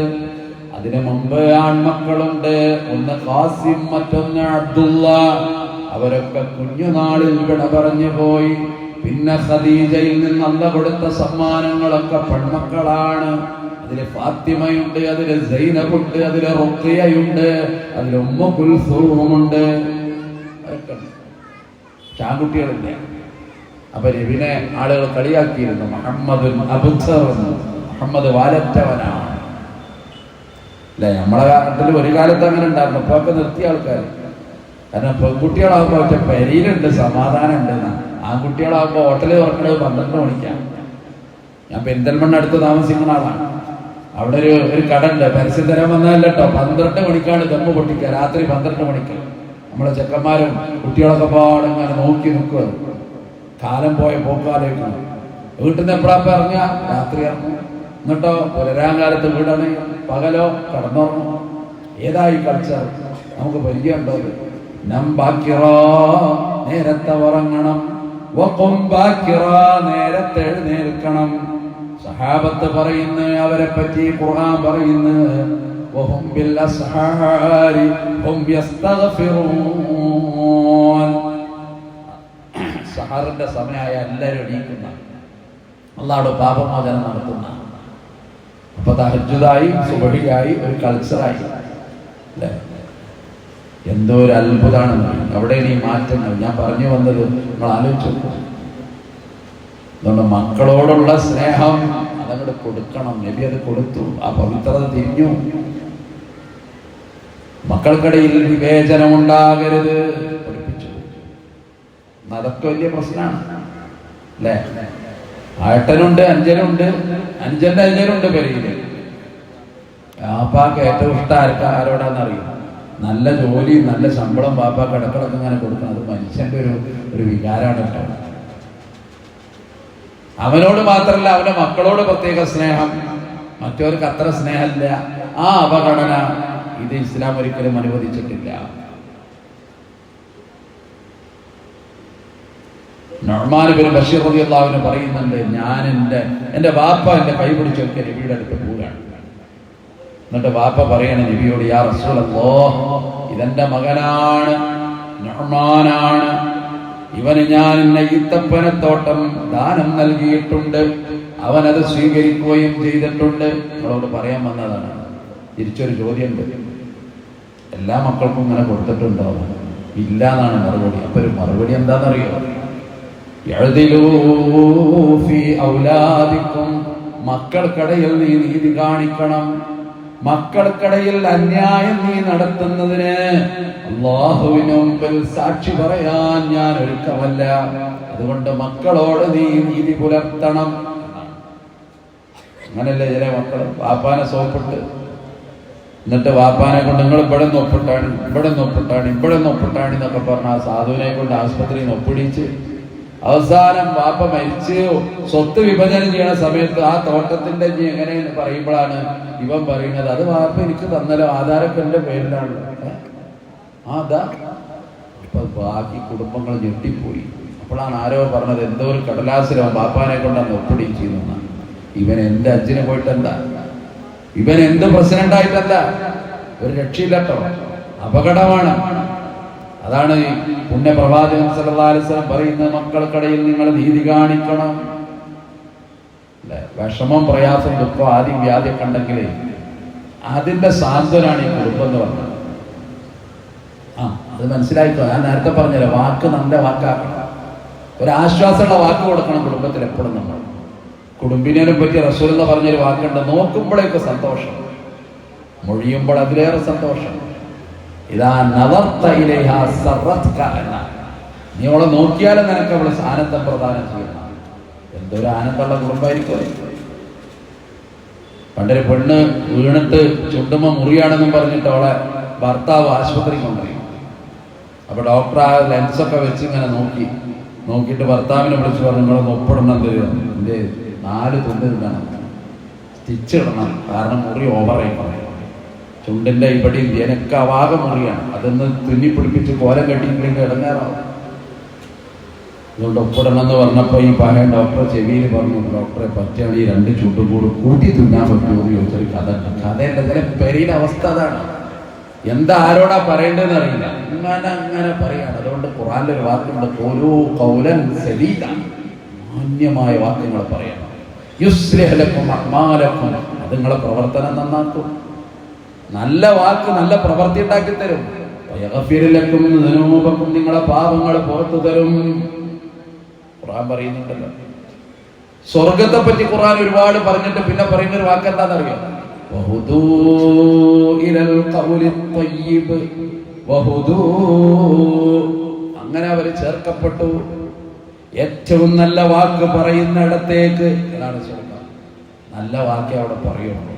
അതിനു മുമ്പ് ആൺമക്കളുണ്ട്. ഒന്ന് ഖാസിം, മറ്റൊന്ന് അബ്ദുള്ള. അവരൊക്കെ കുഞ്ഞുനാളിൽ വിട പറഞ്ഞു പോയി. പിന്നെ ഖദീജയിൽ നിന്ന് അല്ലാഹു കൊടുത്ത സമ്മാനങ്ങളൊക്കെ പെൺമക്കളാണ്. അതിലെ ഫാത്തിമയുണ്ട്, അതിലെ സൈനബുണ്ട്, അതിലെ റുഖിയയുണ്ട്, അതിലെ ഉമ്മ കുൽസൂമുണ്ട്. അതൊക്കെ ആൺകുട്ടികളില്ല. അപ്പൊ നബിനെ ആളുകൾ കളിയാക്കിയിരുന്നു, മുഹമ്മദ് അബ്തർ, മുഹമ്മദ് വാലറ്റവനാണ് അല്ലെ. നമ്മളെ നാട്ടിൽ ഒരു കാലത്ത് അങ്ങനെ ഉണ്ടായിരുന്നു, ഇപ്പൊ ഒക്കെ നിർത്തിയ ആൾക്കാർ. കാരണം പെൺകുട്ടികളാകുമ്പോ ഒറ്റ പെരിയിലുണ്ട്, സമാധാനം ഉണ്ട്. ആൺകുട്ടികളാകുമ്പോ ഹോട്ടലിൽ തുറക്കണത് 12 മണിക്കാണ്. ഞാൻ പെരിന്തൽമണ്ണ അടുത്ത് താമസിക്കുന്ന ആളാണ്. അവിടെ ഒരു കട ഉണ്ട്, പരസ്യം തരാൻ വന്നതല്ല കേട്ടോ. 12 മണിക്കാണ് ദമ്മ് പൊട്ടിക്കുക, രാത്രി 12 മണിക്ക്. നമ്മളെ ചെക്കന്മാരും കുട്ടികളൊക്കെ പാടിങ്ങനെ നോക്കി നിൽക്കുക. കാലം പോയ പോക്കാലേക്കാണ്. വീട്ടിൽ നിന്ന് എപ്പോഴാ ഇറങ്ങുക? രാത്രി ഇറങ്ങും. എന്നിട്ടോ പുലരാൻ കാലത്ത് വീടാണ്, പകലോ കടന്നുറങ്ങും. ഏതായി കൾച്ചർ? നമുക്ക് പരിചയമുണ്ടോ? നേരത്തെ ഉറങ്ങണം, നേരത്തെ എഴുന്നേൽക്കണം. സഹാബത്ത് പറയുന്നു, അവരെ പറ്റി ഖുർആൻ പറയുന്നു, സഹറിന്റെ സമയമായ എല്ലാവരും എണീക്കുന്ന, അല്ലാഹുവോട് പാപമോചനം നടത്തുന്ന. അപ്പൊ തഹജ്ജുദായി സുബഹിയായി ഒരു കൾച്ചറായി അല്ലേ? എന്തോ ഒരു അത്ഭുതമാണ്. അവിടെയാണ് ഈ മാറ്റങ്ങൾ ഞാൻ പറഞ്ഞു വന്നത്. നമ്മൾ ആലോചിച്ചു. അതുകൊണ്ട് മക്കളോടുള്ള സ്നേഹം അതങ്ങോട്ട് കൊടുക്കണം. നബി അത് കൊടുത്തു. ആ പവിത്രത തിരിഞ്ഞു. മക്കൾക്കിടയിൽ വിവേചനം ഉണ്ടാകരുത് പഠിപ്പിച്ചു. അതൊക്കെ വലിയ പ്രശ്നമാണ് അല്ലേ? ഏട്ടനുണ്ട്, അഞ്ചനുണ്ട്, അഞ്ചന്റെ അഞ്ചനുണ്ട് പെരിയില്. വാപ്പാക്ക് ഏറ്റവും ഇഷ്ടം ആരോടാന്നറിയും? നല്ല ജോലി, നല്ല ശമ്പളം വാപ്പാക്ക് ഇടക്കിടക്ക് ഇങ്ങനെ കൊടുക്കണം. അത് മനുഷ്യന്റെ ഒരു വികാരമാണ് കേട്ടോ. അവനോട് മാത്രമല്ല, അവന്റെ മക്കളോട് പ്രത്യേക സ്നേഹം, മറ്റവർക്ക് അത്ര സ്നേഹമില്ല. ആ അവഗണന ഇത് ഇസ്ലാം ഒരിക്കലും അനുവദിച്ചിട്ടില്ല. നുഅ്മാൻ ഇബ്നു ബശീർ റളിയല്ലാഹു അൻഹു പറയുന്നുണ്ട്, ഞാൻ എൻ്റെ വാപ്പ എൻ്റെ കൈ പിടിച്ചൊക്കെ നബിയുടെ അടുത്ത് പോവുകയാണ്. എന്നിട്ട് വാപ്പ പറയണ നബിയോട്, യാ റസൂലല്ലാഹ്, ഇതെന്റെ മകനാണ്, നുഅ്മാനാണ്. ഇവന് ഞാൻ ഈത്തപ്പനത്തോട്ടം ദാനം നൽകിയിട്ടുണ്ട്, അവനത് സ്വീകരിക്കുകയും ചെയ്തിട്ടുണ്ട്. നിങ്ങളോട് പറയാൻ വന്നതാണ്. തിരിച്ചൊരു ചോദ്യമുണ്ട്, എല്ലാ മക്കൾക്കും ഇങ്ങനെ കൊടുത്തിട്ടുണ്ടോ? ഇല്ല എന്നാണ് മറുപടി. അപ്പൊ ഒരു മറുപടി എന്താണെന്നറിയോ? മക്കൾക്കിടയിൽ നീ നീതി കാണിക്കണം. മക്കൾക്കിടയിൽ അന്യായം നീ നടത്തുന്നതിന് അല്ലാഹുവിന് മുമ്പിൽ സാക്ഷി പറയാൻ ഞാൻ ഒരുക്കമല്ല. അതുകൊണ്ട് മക്കളോട് നീ നീതി പുലർത്തണം. അങ്ങനല്ലേ ചില മക്കൾ വാപ്പാനെ സോപ്പിട്ട്, എന്നിട്ട് വാപ്പാനെ കൊണ്ട് നിങ്ങൾ ഇവിടെ നിന്ന് ഒപ്പിട്ടാണ്, ഇവിടെ നിന്ന് ഒപ്പിട്ടാണ്, ഇവിടെ നിന്ന് ഒപ്പിട്ടാണ് എന്നൊക്കെ പറഞ്ഞ ആ സാധുവിനെ കൊണ്ട് ആസ്പത്രിയിൽ നിന്ന് ഒപ്പിടിച്ച് അവസാനം വാപ്പ മരിച്ച് സ്വത്ത് വിഭജനം ചെയ്യണ സമയത്ത് ആ തോട്ടത്തിന്റെ എങ്ങനെയെന്ന് പറയുമ്പോഴാണ് ഇവൻ പറയുന്നത്, അത് വാപ്പ എനിക്ക് തന്നല്ലോ, ആധാരമൊക്കെ എന്റെ പേരിലാണ്. അതാ ഇപ്പൊ ബാക്കി കുടുംബങ്ങൾ ഞെട്ടിപ്പോയി. അപ്പോഴാണ് ആരോ പറഞ്ഞത്, എന്തോ ഒരു കടലാസിലോ വാപ്പാനെ കൊണ്ട് അന്ന് ഒപ്പിടിച്ചിരുന്ന. ഇവൻ എന്റെ അച്ഛനെ പോയിട്ടെന്താ, ഇവൻ എന്ത് പ്രസിഡന്റായിട്ടല്ല, ഒരു രക്ഷയില്ലട്ടോ, അപകടമാണ്. അതാണ് പുണ്യ പ്രവാചകൻ സല്ലല്ലാഹു അലൈഹി വസല്ലം പറയുന്നത്, മക്കൾക്കിടയിൽ നിങ്ങൾ നീതി കാണിക്കണം. അല്ലെ, വിഷമം, പ്രയാസം, ദുഃഖം, ആദ്യം വ്യാധിയൊക്കെ ഉണ്ടെങ്കിലേ അതിന്റെ സാന്ത്വനാണ് ഈ കുടുംബം എന്ന് പറഞ്ഞത്. അത് മനസ്സിലായിക്കോ. ഞാൻ നേരത്തെ പറഞ്ഞല്ലോ, വാക്ക് നല്ല വാക്കാക്കണം, ഒരാശ്വാസമുള്ള വാക്ക് കൊടുക്കണം കുടുംബത്തിൽ എപ്പോഴും. നമ്മൾ കുടുംബിനെ പറ്റി റസൂൽ പറഞ്ഞൊരു വാക്കുണ്ട്, നോക്കുമ്പോഴേക്ക് സന്തോഷം, മൊഴിയുമ്പോൾ അതിലേറെ സന്തോഷം. ഇതാ നദർത ഇലൈഹാ സറത്ക എന്ന, നീ അവളെ നോക്കിയാലും നിനക്ക് അവളെ ആനന്ദം പ്രദാനം ചെയ്യണം. എന്തൊരു ആനന്ദമുള്ള കുടുംബമായിരിക്കും. പണ്ടൊരു പെണ്ണ് വീണിട്ട് ചുണ്ടുമ്മ മുറിയാണെന്നും പറഞ്ഞിട്ട് അവളെ ഭർത്താവ് ആശുപത്രി കൊണ്ടുപോയി. അപ്പൊ ഡോക്ടർ ആ ലെൻസൊക്കെ വെച്ച് ഇങ്ങനെ നോക്കിയിട്ട് ഭർത്താവിനെ വിളിച്ച് പറഞ്ഞു, നിങ്ങളൊന്ന് ഒപ്പിടണം തരുമോ, എന്റെ 4 തുണ്ട് തിന്നണം, സ്റ്റിച്ച് ഇടണം, കാരണം മുറി ഓവറായി പറയും. ചുണ്ടിന്റെ ഇവിടെയും ഇതിനൊക്കെ അവാക മുറിയാണ്, അതൊന്ന് തുന്നി പിടിപ്പിച്ച് കോലം കെട്ടിയില്ലെങ്കിൽ ഇടങ്ങാറാവും. അതുകൊണ്ട് ഒപ്പിടണം എന്ന് പറഞ്ഞപ്പോ ഈ പഴയ ഡോക്ടർ ചെവിയിൽ പറഞ്ഞു, ഡോക്ടറെ പറ്റിയാണ് ഈ 2 ചുണ്ടും കൂടെ കൂട്ടി തിന്നാൻ പറ്റുമോ എന്ന് ചോദിച്ചൊരു കഥ. കഥയുടെ ചില പെരിയുടെ അവസ്ഥ അതാണ്. എന്താ ആരോടാ പറയേണ്ടതെന്ന് അറിയില്ല, അങ്ങനെ പറയാണ്. അതുകൊണ്ട് ഖുർആനിൽ ഒരു വാക്കുണ്ട്, ഖൂലൂ ഖൗലൻ സദീദ, മാന്യമായ വാക്കുകൾ പറയണം. യുസ്ലിഹ് ലക്കും അഅ്മാലക്കും, അത് നിങ്ങളെ പ്രവർത്തനം നന്നാക്കും. നല്ല വാക്ക് നല്ല പ്രവൃത്തി ഉണ്ടാക്കി തരും. വയഗ്ഫിറുലക്കും ദുനൂബക്കും, നിങ്ങളെ പാപങ്ങൾ പുറത്തു തരും. ഖുർആൻ പറയുന്നുണ്ടല്ലോ. സ്വർഗത്തെ പറ്റി ഖുർആൻ ഒരുപാട് പറഞ്ഞിട്ട് പിന്നെ പറയുന്ന ഒരു വാക്ക് എന്താണെന്നറിയോ? വഹുദൂ ഇലൽ ഖൗലി ത്വയ്യിബ് വഹുദൂ, അങ്ങനെ അവർ ചേർക്കപ്പെട്ടു ഏറ്റവും നല്ല വാക്ക് പറയുന്നിടത്തേക്ക്. അതാണ് സ്വർഗം. നല്ല വാക്കേ അവിടെ പറയുള്ളൂ.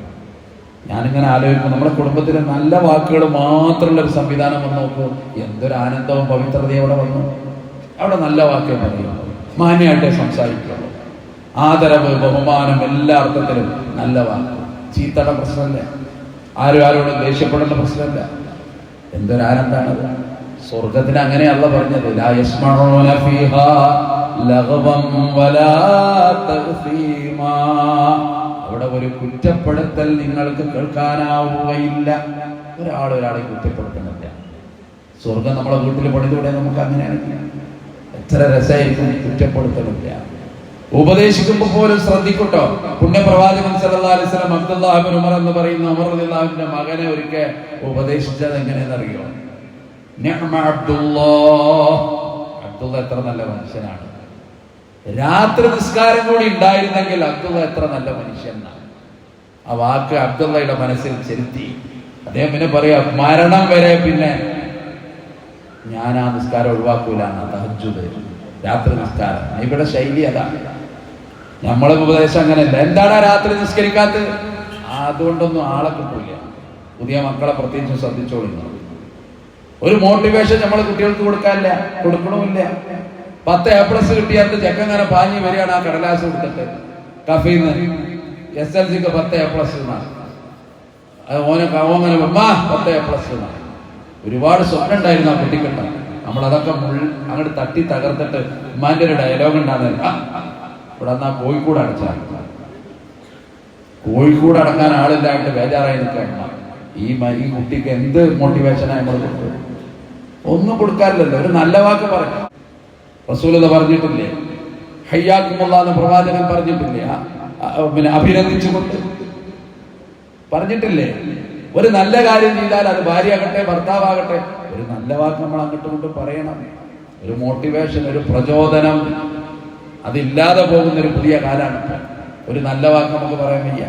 ഞാനിങ്ങനെ ആലോചിക്കും, നമ്മുടെ കുടുംബത്തിലെ നല്ല വാക്കുകൾ മാത്രമുള്ള ഒരു സംവിധാനം വന്ന് നോക്കൂ, എന്തൊരു ആനന്ദവും പവിത്രതയും അവിടെ വന്നു. അവിടെ നല്ല വാക്കേ പറയുള്ളൂ, മാന്യമായിട്ടേ സംസാരിക്കുള്ളൂ, ആദരവ് ബഹുമാനം എല്ലാ അർത്ഥത്തിലും നല്ല വാക്ക്. ചീത്തയുടെ പ്രശ്നമല്ല, ആരോടും ദേഷ്യപ്പെടേണ്ട പ്രശ്നമല്ല. എന്തൊരു ആനന്ദാണത്. സ്വർഗത്തിന് അങ്ങനെയല്ല പറഞ്ഞത്, ലാ യസ്മഊന ഫീഹാ ലഗ്വൻ വലാ തഗ്ഫീമാ, അവിടെ ഒരു കുറ്റപ്പെടുത്തൽ നിങ്ങൾക്ക് കേൾക്കാനാവുകയില്ല. ഒരാളെ കുറ്റപ്പെടുത്തുന്നില്ല. സ്വർഗം നമ്മളെ വീട്ടിൽ പണിതൂടെ നമുക്ക് അങ്ങനെയാണെങ്കിൽ എത്ര രസമായിരിക്കും. കുറ്റപ്പെടുത്തലില്ല. ഉപദേശിക്കുമ്പോൾ പോലും ശ്രദ്ധിക്കട്ടോ. പുണ്യപ്രവാചകൻ സല്ലല്ലാഹു അലൈഹി വസല്ലം അബ്ദുല്ലാഹ് ഇബ്നു ഉമർ എന്ന് പറയുന്ന ഉമർ റളിയല്ലാഹു അൻഹുവിന്റെ മകനെ ഒരിക്കൽ ഉപദേശിച്ചത് എങ്ങനെയെന്നറിയോ? നിഅമ അബ്ദുല്ലാഹ്, അബ്ദുള്ള എത്ര നല്ല മനുഷ്യനാണ്. രാത്രി നിസ്കാരം കൂടി ഉണ്ടായിരുന്നെങ്കിൽ അബ്ദുള്ള എത്ര നല്ല മനുഷ്യനാണ്. ആ വാക്ക് അബ്ദുള്ളയുടെ മനസ്സിൽ ചെലുത്തി. അദ്ദേഹം പിന്നെ പറയാ, മരണം വരെ പിന്നെ ഞാൻ ആ നിസ്കാരം ഒഴിവാക്കൂല. തഹജ്ജുദ്, രാത്രി നിസ്കാരം. ഇവിടെ ശൈലി അതാണ്. നമ്മളെ ഉപദേശം അങ്ങനെയല്ല. എന്താണ് രാത്രി നിസ്കരിക്കാത്തത്? അതുകൊണ്ടൊന്നും ആളെ കിട്ടൂല. പുതിയ മക്കളെ പ്രത്യേകിച്ച് ശ്രദ്ധിച്ചോളുന്നു. ഒരു മോട്ടിവേഷൻ നമ്മൾ കുട്ടികൾക്ക് കൊടുക്കണമില്ല. 10 A+ കിട്ടിയാൽ ചെക്കങ്ങനെ പാഞ്ഞി വരികയാണ് ആ കടലാസ് കൊടുത്തിട്ട് കഫീന്ന്. SLCക്ക് 10 A+ എന്നാണ്. ഓനെ 10 A+ എന്നാണ്. ഒരുപാട് സ്വപ്നം ഉണ്ടായിരുന്നു ആ കുട്ടിക്കുണ്ട. നമ്മളതൊക്കെ അങ്ങോട്ട് തട്ടി തകർത്തിട്ട് ഉമ്മാന്റെ ഒരു ഡയലോഗ് ഉണ്ടാകുന്നില്ല. ഇവിടെ എന്നാ കോഴിക്കോട് അടച്ചാൽ, കോഴിക്കോട് അടക്കാൻ ആളില്ലായിട്ട് ബേജാറായി നിൽക്കുക. ഈ കുട്ടിക്ക് എന്ത് മോട്ടിവേഷനായി നമ്മൾ കൊടുത്തത്? ഒന്നും കൊടുക്കാറില്ലല്ലോ. ഒരു നല്ല വാക്ക് പറഞ്ഞു. റസൂലുള്ളാഹി പറഞ്ഞിട്ടില്ലേ? ഹയ്യാക്കുമുല്ലാഹ് എന്ന് പ്രവാചകൻ പറഞ്ഞിട്ടില്ലേ? പിന്നെ അഭിനന്ദിച്ചുകൊണ്ട് പറഞ്ഞിട്ടില്ലേ? ഒരു നല്ല കാര്യം ചെയ്താൽ അത് ഭാര്യയാകട്ടെ ഭർത്താവാകട്ടെ ഒരു നല്ല വാക്ക് നമ്മൾ അങ്ങോട്ടും ഇങ്ങോട്ടും പറയണം. ഒരു മോട്ടിവേഷൻ, ഒരു പ്രചോദനം, അതില്ലാതെ പോകുന്ന ഒരു പുതിയ കാലമാണ്. ഒരു നല്ല വാക്ക് നമുക്ക് പറയാൻ വയ്യ.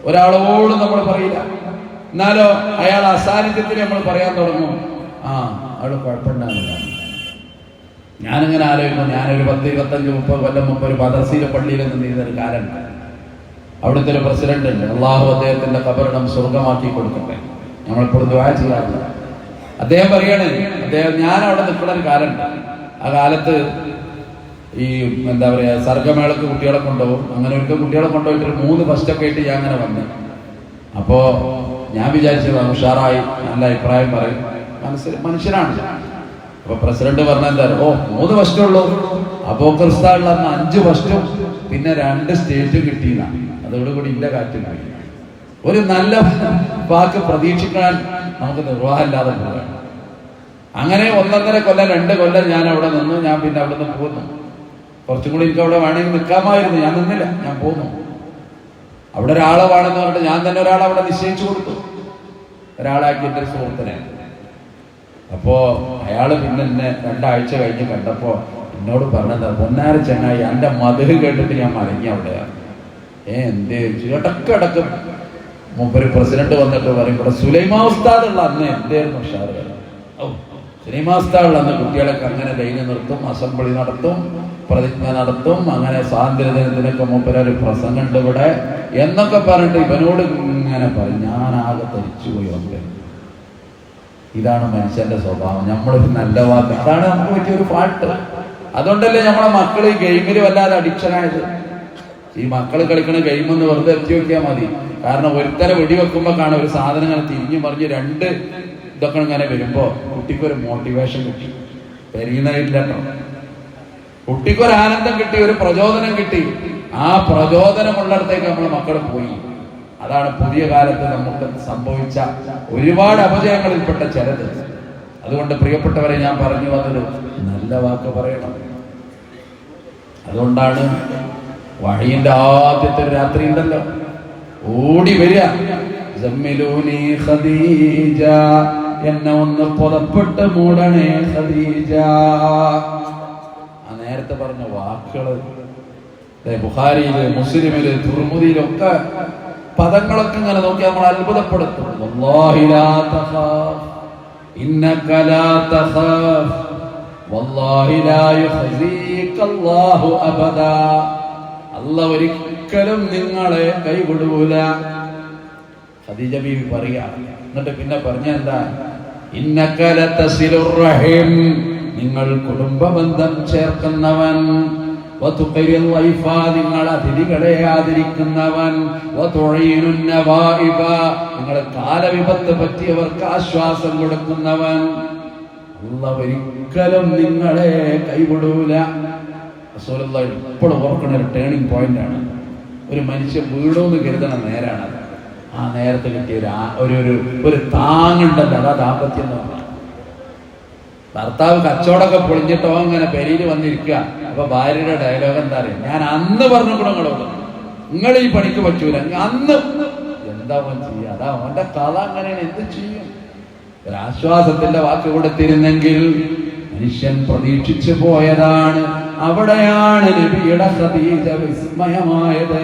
ഒരാളോട് നമ്മൾ പറയില്ല. എന്നാലോ അയാൾ അസാന്നിധ്യത്തിൽ നമ്മൾ പറയാൻ തുടങ്ങും, അവള് കുഴപ്പമുണ്ടാകുന്നില്ല. ഞാനിങ്ങനെ ആലോചിക്കും, ഞാനൊരു 10, 25, 30 കൊല്ലം മുമ്പ് ഒരു മദ്രസയിലെ പള്ളിയിൽ നിന്ന് ചെയ്തൊരു കാലം. അവിടുത്തെ ഒരു പ്രസിഡന്റ് ഉണ്ട്. അള്ളാഹു അദ്ദേഹത്തിന്റെ ഖബറിടം സ്വർഗമാക്കി കൊടുക്കട്ടെ. നമ്മളിപ്പോൾ ദുആ ചെയ്യാറില്ല. അദ്ദേഹം പറയാണ്, ഞാൻ അവിടെ നിൽക്കുന്ന ഒരു കാലമുണ്ട്. ആ കാലത്ത് ഈ എന്താ പറയാ സർഗമേളക്ക് കുട്ടികളെ കൊണ്ടുപോകും. അങ്ങനെ ഒരിക്കൽ കുട്ടികളെ കൊണ്ടുപോയിട്ട് ഒരു 3 ഫസ്റ്റൊക്കെ ആയിട്ട് ഞാൻ അങ്ങനെ വന്നു. അപ്പോ ഞാൻ വിചാരിച്ചത് ഉഷാറായി, നല്ല അഭിപ്രായം പറയും, മനുഷ്യനാണ്. അപ്പൊ പ്രസിഡന്റ് പറഞ്ഞ എന്താ, 3 ഫസ്റ്റുള്ളൂ. അബൂബക്കർ ഉസ്താദ് 5 ഫസ്റ്റും പിന്നെ 2 സ്റ്റേറ്റും കിട്ടിയതാണ്. അതോടുകൂടി ഇല്ല കാറ്റും പോയി. ഒരു നല്ല വാക്ക് പ്രതീക്ഷിക്കാൻ നമുക്ക് നിർവാഹമില്ലാതെ പോവുകയാണ്. അങ്ങനെ 1.5 കൊല്ലം 2 കൊല്ലം ഞാൻ അവിടെ നിന്നു. ഞാൻ പിന്നെ അവിടെ നിന്ന് പോന്നു. കുറച്ചും കൂടി എനിക്ക് അവിടെ വേണമെങ്കിൽ നിൽക്കാമായിരുന്നു. ഞാൻ നിന്നില്ല, ഞാൻ പോന്നു. അവിടെ ഒരാളെ വേണമെന്ന് പറഞ്ഞിട്ട് ഞാൻ തന്നെ ഒരാളെ അവിടെ നിശ്ചയിച്ചു കൊടുത്തു, ഒരാളാക്കി എൻ്റെ ഒരു സുഹൃത്തിനെ. അപ്പോ അയാള് പിന്നെ എന്നെ 2 ആഴ്ച കഴിഞ്ഞ് കണ്ടപ്പോ എന്നോട് പറഞ്ഞത്, പൊന്നാര ചങ്ങായി, എൻ്റെ മധുര കേട്ടിട്ട് ഞാൻ മടങ്ങി അവിടെയാണ്. എന്തേ ഇടക്കിടക്ക് മൂപ്പര് പ്രസിഡന്റ് വന്നിട്ട് പറയും, ഇവിടെ സുലൈമാ ഉസ്താദ് ഉള്ള അന്ന് എന്തായിരുന്നു ഉഷാറ്. സുലൈമാ ഉസ്താദ് ഉള്ള അന്ന് കുട്ടികളൊക്കെ അങ്ങനെ ലൈന് നിർത്തും, അസംബ്ലി നടത്തും, പ്രതിജ്ഞ നടത്തും, അങ്ങനെ സ്വാതന്ത്ര്യദിനത്തിനൊക്കെ മൂപ്പര് ഒരു പ്രസംഗമുണ്ട് ഇവിടെ എന്നൊക്കെ പറഞ്ഞിട്ട് ഇവനോട് ഇങ്ങനെ പറയും. ഞാനാകെ തരിച്ചുപോയി വന്നത്. ഇതാണ് മനുഷ്യന്റെ സ്വഭാവം. നമ്മളൊരു നല്ല വാക്ക്, അതാണ് നമുക്ക് പറ്റിയൊരു ഫാൾട്ട്. അതുകൊണ്ടല്ലേ നമ്മളെ മക്കൾ ഈ ഗെയിമിൽ വല്ലാതെ അഡിക്ഷനായത്. ഈ മക്കൾ കളിക്കണ ഗെയിം ഒന്ന് വെറുതെ എത്തി വെക്കാൻ മതി. കാരണം ഒരുത്തരം വെടിവെക്കുമ്പോ കാണാൻ ഒരു സാധനം ഇങ്ങനെ തിരിഞ്ഞു മറിഞ്ഞ് 2 ഇതൊക്കെ ഇങ്ങനെ വരുമ്പോ കുട്ടിക്കൊരു മോട്ടിവേഷൻ കിട്ടി. പെരുകുന്നില്ല കേട്ടോ, കുട്ടിക്കൊരു ആനന്ദം കിട്ടി, ഒരു പ്രചോദനം കിട്ടി. ആ പ്രചോദനമുള്ളിടത്തേക്ക് നമ്മളെ മക്കൾ പോയി. അതാണ് പുതിയ കാലത്ത് നമുക്ക് സംഭവിച്ച ഒരുപാട് അപജയങ്ങളിൽപ്പെട്ട ചിലത്. അതുകൊണ്ട് പ്രിയപ്പെട്ടവരെ, ഞാൻ പറഞ്ഞു വന്നത് നല്ല വാക്ക് പറയണം. അതുകൊണ്ടാണ് വഹയിന്റെ ആദ്യത്തെ ഒരു രാത്രി ഉണ്ടല്ലോ, ഓടി വരിക, സമ്മിലൂനി ഖദീജ, എന്നെ ഒന്ന് പുതപ്പെട്ട് മൂടണേ ഖദീജ. ആ നേരത്തെ പറഞ്ഞ വാക്കുകള് ബുഖാരിയില്, മുസ്ലിമില്, തുർമുദിയിലൊക്കെ പദങ്ങളൊക്കെ ഇങ്ങനെ നോക്കി നമ്മൾ അത്ഭുതപ്പെടുത്തും. വല്ലാഹി ലാ തഖാഫ് ഇന്നക ലാ തഖാഫ് വല്ലാഹി ലാ യുഖ്സീക അല്ലാഹു അബദാ. അല്ലാഹു ഒരിക്കലും നിങ്ങളെ കൈവിടൂല. ഖദീജ ബീവി പറയാ. എന്നിട്ട് പിന്നെ പറഞ്ഞ എന്താ? ഇന്നക ലതസിലുർ റഹീം, നിങ്ങൾ കുടുംബബന്ധം ചേർക്കുന്നവൻ, വതുഖിരിൽ വൈഫ, നിങ്ങൾ അതിഥികളെ ആദരിക്കുന്നവൻ, വതുഈനുൻ നവാഇബ, നിങ്ങൾ കാലവിപത്ത് പറ്റിയവർക്ക് ആശ്വാസം കൊടുക്കുന്നവൻ. അല്ലാഹു ഒരിക്കലും നിങ്ങളെ കൈവിടൂല. റസൂലുള്ളാഹി എപ്പോഴും ഓർക്കുന്ന ഒരു ടേണിംഗ് പോയിന്റ് ആണ്. ഒരു മനുഷ്യൻ വീടോന്ന് കരുതണ നേരാണ്. ആ നേരത്തെ കിട്ടിയ ഒരു താങ്ങുണ്ടല്ലോ, അതാ ദാമ്പത്യം എന്ന് പറഞ്ഞാൽ. ഭർത്താവ് കച്ചവടമൊക്കെ പൊളിഞ്ഞിട്ടോ അങ്ങനെ പെരിയിൽ വന്നിരിക്കുക. അപ്പൊ ഭാര്യയുടെ ഡയലോഗ് എന്താ അറിയാം? ഞാൻ അന്ന് പറഞ്ഞു നിങ്ങളോട്, നിങ്ങൾ ഈ പണിക്ക് പറ്റൂല, അന്ന് എന്താ ചെയ്യുക? അതാ അവന്റെ കഥ അങ്ങനെയാണ്. എന്ത് ചെയ്യും? ഒരാശ്വാസത്തിന്റെ വാക്ക് കൊടുത്തിരുന്നെങ്കിൽ മനുഷ്യൻ പ്രതീക്ഷിച്ചു പോയതാണ്. അവിടെയാണ് നബിയുടെ ഖദീജ വിസ്മയമായത്.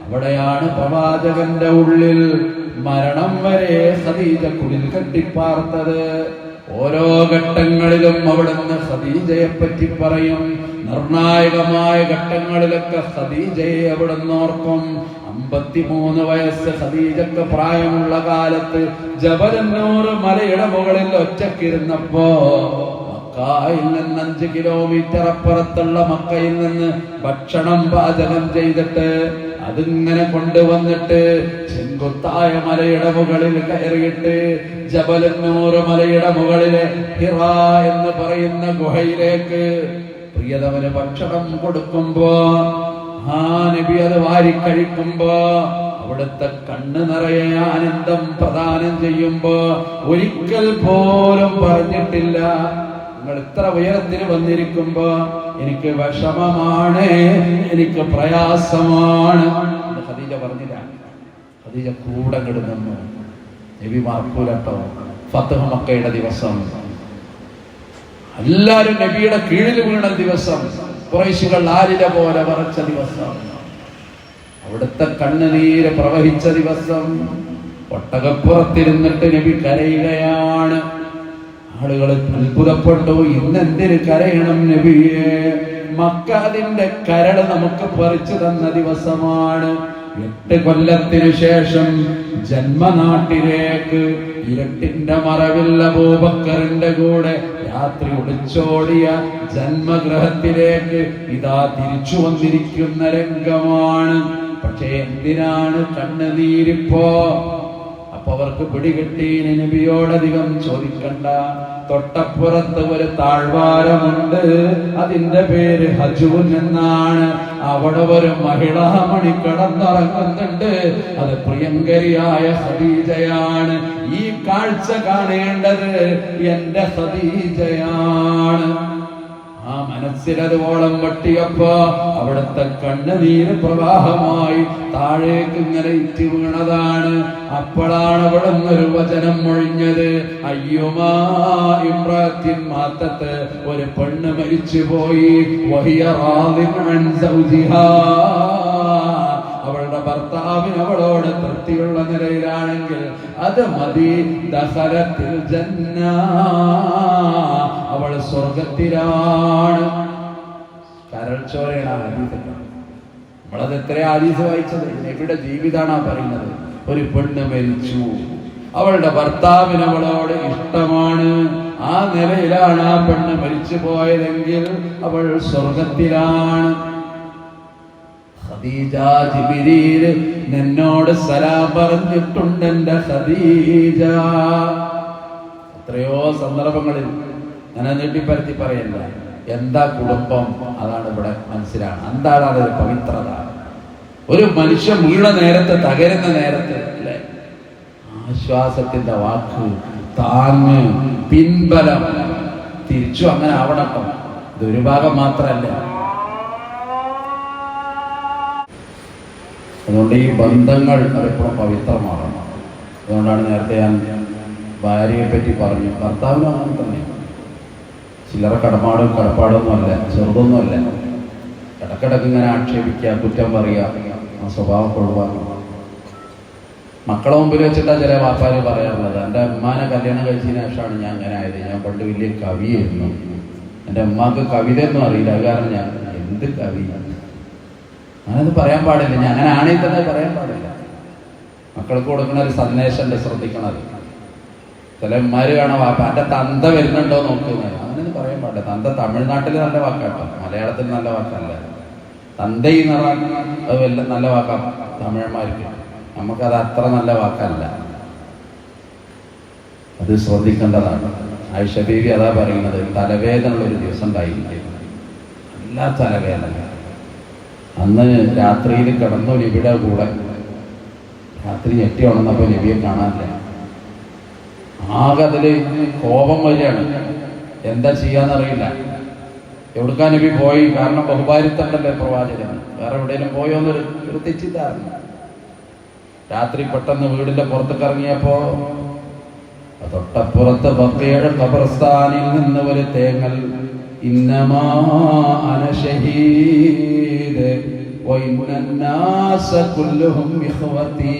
അവിടെയാണ് പ്രവാചകന്റെ ഉള്ളിൽ മരണം വരെ ഖദീജ കുടിൽ കെട്ടിപ്പാർത്തത്. ഓരോ ഘട്ടങ്ങളിലും അവിടുന്ന് ഖദീജയെ പറ്റി പറയും. നിർണായകമായ ഘട്ടങ്ങളിലൊക്കെ ഖദീജയെ അവിടുന്ന് ഓർക്കും. 53 വയസ്സ് ഖദീജക്ക് പ്രായമുള്ള കാലത്ത് ജബലന്നൂർ മലയുടെ മുകളിൽ ഒറ്റക്കിരുന്നപ്പോ, മക്കയിൽ നിന്ന് 5 കിലോമീറ്റർ അപ്പുറത്തുള്ള മക്കയിൽ നിന്ന് ഭക്ഷണം പാചകം ചെയ്തിട്ട് അതിങ്ങനെ കൊണ്ടുവന്നിട്ട് ചെങ്കുത്തായ മലയുടെ മുകളിൽ കയറിയിട്ട് ജബലന്നൂർ മലയുടെ മുകളിലെ ഹിറാ എന്ന് പറയുന്ന ഗുഹയിലേക്ക് പ്രിയതമന് ഭക്ഷണം കൊടുക്കുമ്പോ, ആ നബി അത് വാരിക്കഴിക്കുമ്പോ അവിടുത്തെ കണ്ണ് നിറയെ ആനന്ദം പ്രദാനം ചെയ്യുമ്പോ ഒരിക്കൽ പോലും പറഞ്ഞിട്ടില്ല, നിങ്ങൾ ഇത്ര ഉയരത്തിന് വന്നിരിക്കുമ്പോ എനിക്ക് വിഷമമാണ്, എനിക്ക് പ്രയാസമാണ്. ഖദീജ പറഞ്ഞില്ല. ഖദീജ കൂടെ കിടന്നു. നബി മറക്കൂലട്ടോ. ഫത്ഹ് മക്കയുടെ ദിവസം എല്ലാരും നബിയുടെ കീഴിൽ വീണ ദിവസം, ഖുറൈശികൾ ആലില പോലെ വരച്ച ദിവസം, അവിടുത്തെ കണ്ണുനീര് പ്രവഹിച്ച ദിവസം, ഒട്ടകപ്പുറത്തിരുന്നിട്ട് നബി കരയുകയാണ്. ആളുകൾ അത്ഭുതപ്പെട്ടു. ഇന്നെന്തിന് കരയണം നബിയെ? മക്ക അതിന്റെ കരട് നമുക്ക് പറിച്ചു തന്ന ദിവസമാണ്. 8 കൊല്ലത്തിനു ശേഷം ജന്മനാട്ടിലേക്ക് ഇരുട്ടിന്റെ മറവിൽ അബൂബക്കറിന്റെ കൂടെ രാത്രി ഒളിച്ചോടിയ ജന്മഗൃഹത്തിലേക്ക് ഇതാ തിരിച്ചു വന്നിരിക്കുന്ന രംഗമാണ്. പക്ഷേ എന്തിനാണ് കണ്ണുനീരിപ്പോ? അപ്പൊ അവർക്ക് പിടികിട്ടി. നബിയോടധികം ചോദിക്കണ്ട. തൊട്ടപ്പുറത്ത് ഒരു താഴ്വാരമുണ്ട്, അതിന്റെ പേര് ഹജൂൻ എന്നാണ്. അവിടെ ഒരു മഹിളാമണി കിടന്നുറങ്ങുന്നുണ്ട്. അത് പ്രിയങ്കരിയായ ഖദീജയാണ്. ഈ കാഴ്ച കാണേണ്ടത് എന്റെ ഖദീജയാണ്. ആ മനസ്സിലതുവോളം വട്ടിയപ്പോ അവിടുത്തെ കണ്ണുനീര് പ്രവാഹമായി താഴേക്ക് ഇങ്ങനെ ഇറ്റി വീണതാണ്. അപ്പോഴാണ് അവിടെ ഒരു വചനം മൊഴിഞ്ഞത്. അയ്യുമാ ഇംറത്തിൻ മാത്തത്ത്, ഒരു പെണ്ണ് മരിച്ചുപോയി. വഹിയ റാദിൻ അൻ സൗജിഹാ, അവളുടെ ഭർത്താവിന് അവളോട് തൃപ്തിയുള്ള നിലയിലാണെങ്കിൽ അത് മതി. ദഖലത്തിൽ ജന്ന, അവൾ സ്വർഗത്തിലാണ്. കരൾച്ചോരയാണ് ഹദീസ്. നമ്മളത് എത്ര ഹദീസ് വായിച്ചത്? നബിയുടെ ജീവിതമാണ് പറയുന്നത്. ഒരു പെണ്ണ് മരിച്ചു, അവളുടെ ഭർത്താവിന് അവളോട് ഇഷ്ടമാണ്. ആ നിലയിലാണ് ആ പെണ്ണ് മരിച്ചു പോയതെങ്കിൽ അവൾ സ്വർഗത്തിലാണ്. ഖദീജ, ജിബ്രീൽ നിന്നോട് സലാം പറഞ്ഞിട്ടുണ്ട് എന്റെ ഖദീജ. എത്രയോ സന്ദർഭങ്ങളിൽ ഞാൻ നീട്ടിപ്പരത്തി പറയല്ല. എന്താ കുടുംബം? അതാണ് ഇവിടെ മനസ്സിലാണ്. എന്താണ് അതൊരു പവിത്രത? ഒരു മനുഷ്യൻ വീണ നേരത്തെ, തകരുന്ന നേരത്തെ അല്ലെ, ആശ്വാസത്തിന്റെ വാക്ക്, താങ്ങ്, പിൻബലം. തിരിച്ചു അങ്ങനെ ആവണം. ഇതൊരു ഭാഗം മാത്രമല്ല. അതുകൊണ്ട് ഈ ബന്ധങ്ങൾ അതെപ്പോഴും പവിത്രമാകണം. അതുകൊണ്ടാണ് നേരത്തെ ഞാൻ ഭാര്യയെ പറ്റി പറഞ്ഞു. ഭർത്താവിനും അങ്ങനെ തന്നെ. ചില്ലറ കടപ്പാടൊന്നുമല്ല, ചെറുതൊന്നുമല്ല. ഇടക്കിടക്ക് ഇങ്ങനെ ആക്ഷേപിക്കുക, കുറ്റം പറയുക, ആ സ്വഭാവം ഒഴിവാക്കണം. മക്കളെ മുമ്പിൽ വെച്ചിട്ടാണ് ചില വാപ്പാര് പറയാറുള്ളത്. എൻ്റെ അമ്മാനെ കല്യാണം കഴിച്ചതിന് ശേഷമാണ് ഞാൻ അങ്ങനെ ആയത്. ഞാൻ പണ്ട് വലിയ കവിയായിരുന്നു. എൻ്റെ അമ്മക്ക് കവിതയൊന്നും അറിയില്ല. അത് കാരണം ഞാൻ എന്ത് കവി, അങ്ങനത് പറയാൻ പാടില്ല. ഞാൻ അങ്ങനെ ആണെങ്കിൽ തന്നെ പറയാൻ പാടില്ല. മക്കൾക്ക് കൊടുക്കുന്ന ഒരു സന്ദേശമുണ്ട്, ശ്രദ്ധിക്കണത്. ചില ഉമ്മാര് കാണാം വാപ്പ എൻ്റെ തന്ത വരുന്നുണ്ടോ നോക്കുന്നത്. അങ്ങനെയൊന്നും പറയാൻ പാടില്ല. തന്ത തമിഴ്നാട്ടിൽ നല്ല വാക്കാട്ടോ, മലയാളത്തിൽ നല്ല വാക്കല്ല. തന്തയി എന്ന് പറഞ്ഞാൽ അത് വല്ല നല്ല വാക്കാം തമിഴന്മാർക്ക്. നമുക്കത് അത്ര നല്ല വാക്കല്ല. അത് ശ്രദ്ധിക്കേണ്ടതാണ്. ആയിഷ ബീവി അതാ പറയുന്നത്, തലവേദന ഒരു ദിവസം ഉണ്ടായില്ല, എല്ലാ തലവേദന. അന്ന് രാത്രിയിൽ കിടന്നു നബിയുടെ കൂടെ. രാത്രി ഞെട്ടി ഉണർന്നപ്പോൾ നബിയെ കാണാനില്ല. ആകെ അതില് കോപം വരികയാണ്. എന്താ ചെയ്യാന്നറിയില്ല. എവിടുക്കാൻ നബി പോയി? കാരണം ബഹുഭാരിത്തണ്ടല്ലേ പ്രവാചകൻ. വേറെ എവിടെയെങ്കിലും പോയോന്നൊരു തെറ്റിദ്ധാരണ. രാത്രി പെട്ടെന്ന് വീടിന്റെ പുറത്തേക്ക് ഇറങ്ങിയപ്പോ തൊട്ടപ്പുറത്ത് ബഖീഅ ഖബർസ്ഥാനിൽ നിന്ന് ഒരു തേങ്ങൽ, ഇന്നമാ അന ശഹീദ് വ ഇന്നന്നാസ കുല്ലുഹും ഇഖ്വതി.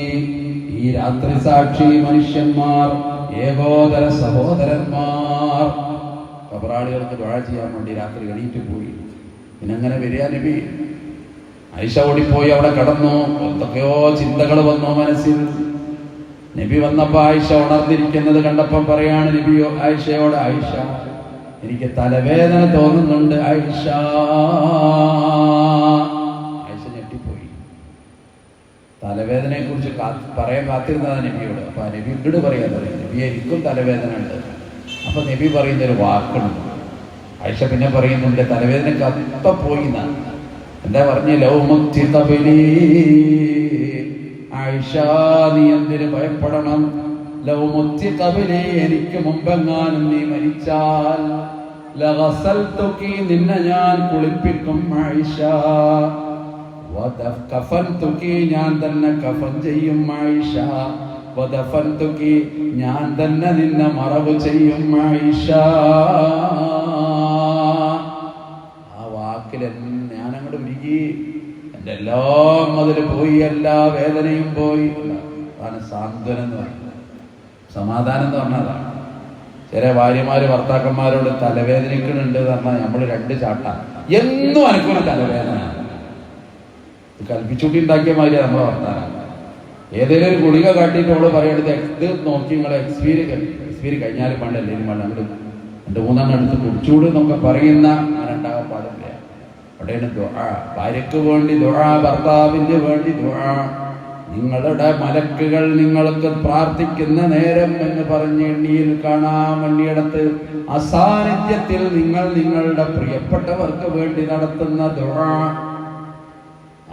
ഈ രാത്രി സാക്ഷി മനുഷ്യന്മാർ, ഏകോദര സഹോദരന്മാർ. ഖബറാളികൾക്ക് ദുആ ചെയ്യാൻ വേണ്ടി രാത്രി എണീറ്റ് പോയി. പിന്നെങ്ങനെ വരിക നബി? ആയിഷ ഓടിപ്പോയി അവിടെ കിടന്നു. എന്തൊക്കെയോ ചിന്തകൾ വന്നു മനസ്സിൽ. നബി വന്നപ്പോ ആയിഷ ഉണർന്നിരിക്കുന്നത് കണ്ടപ്പം പറയാണ് നബി ആയിഷയോട്, ആയിഷ എനിക്ക് തലവേദന തോന്നുന്നുണ്ട് ആയിഷ. ആയിഷ ഞെട്ടിപ്പോയി. തലവേദനയെ കുറിച്ച് പറയാൻ കാത്തിരുന്നതാണ് നബിയോട്. അപ്പൊ നബി ഇങ്ങോട്ട് പറയാൻ പറയും, നബി എനിക്കും തലവേദന ഉണ്ട്. അപ്പൊ നബി പറയുന്നൊരു വാക്കുണ്ട്. ആയിഷ പിന്നെ പറയുന്നുണ്ട്, തലവേദനക്ക് അപ്പ പോയി എന്നാണ്. എന്താ പറഞ്ഞ? ലൗമുക്തി ഖബലി, ആയിഷ നീ എന്തിന് ഭയപ്പെടണം? ലൗമുക്തി ഖബലി, എനിക്ക് മുമ്പെങ്ങാനും നീ മരിച്ചാൽ ലഗസൽതുകി, നിന്നെ ഞാൻ കുളിപ്പിക്കും ആയിഷ. വദഫൻതുകി, ഞാൻ തന്നെ കഫൻ ചെയ്യും ആയിഷ. വദഫൻതുകി, ഞാൻ തന്നെ നിന്നെ മറവ് ചെയ്യും ആയിഷ. ആ വാക്കിൽ ഞാനങ്ങോട്ട് ഉരുകി. എൻ്റെ എല്ലാം അതിൽ പോയി, എല്ലാ വേദനയും പോയി. അതാണ് സാന്ത്വനം എന്ന് പറയുന്നത്. സമാധാനം എന്ന് പറഞ്ഞതാണ്. ചില ഭാര്യമാര് ഭർത്താക്കന്മാരോട് തലവേദനിക്കുന്നുണ്ട് എന്ന് പറഞ്ഞാൽ നമ്മൾ രണ്ട് ചാട്ടാണ്. എന്നും അനക്കൊരു തലവേദന കൽപ്പിച്ചുട്ടി ഉണ്ടാക്കിയ മാതിരി നമ്മളെ വർത്താനം. ഏതെങ്കിലും ഒരു ഗുളിക കാട്ടിയിട്ട് അവള് പറയേണ്ടത് ഇത് നോക്കി നിങ്ങളെ എക്സ്പീരി കഴിഞ്ഞാലും വേണ്ട, എല്ലാവരും വേണ്ട, അങ്ങോട്ട് 2-3 എടുത്ത് കുടിച്ചൂട് എന്നൊക്കെ പറയുന്ന അങ്ങനെ ഉണ്ടാകാൻ പാടില്ല. അവിടെയാണ് ദുആ. ഭാര്യക്ക് വേണ്ടി ദുആ, ഭർത്താവിന് വേണ്ടി ദുആ. നിങ്ങളുടെ മലക്കുകൾ നിങ്ങൾക്ക് പ്രാർത്ഥിക്കുന്ന നേരം എന്ന് പറഞ്ഞ് എണ്ണിയിൽ കാണാം. എണ്ണിയിടത്ത് അസാന്നിധ്യത്തിൽ നിങ്ങൾ നിങ്ങളുടെ പ്രിയപ്പെട്ടവർക്ക് വേണ്ടി നടത്തുന്ന ദുആ,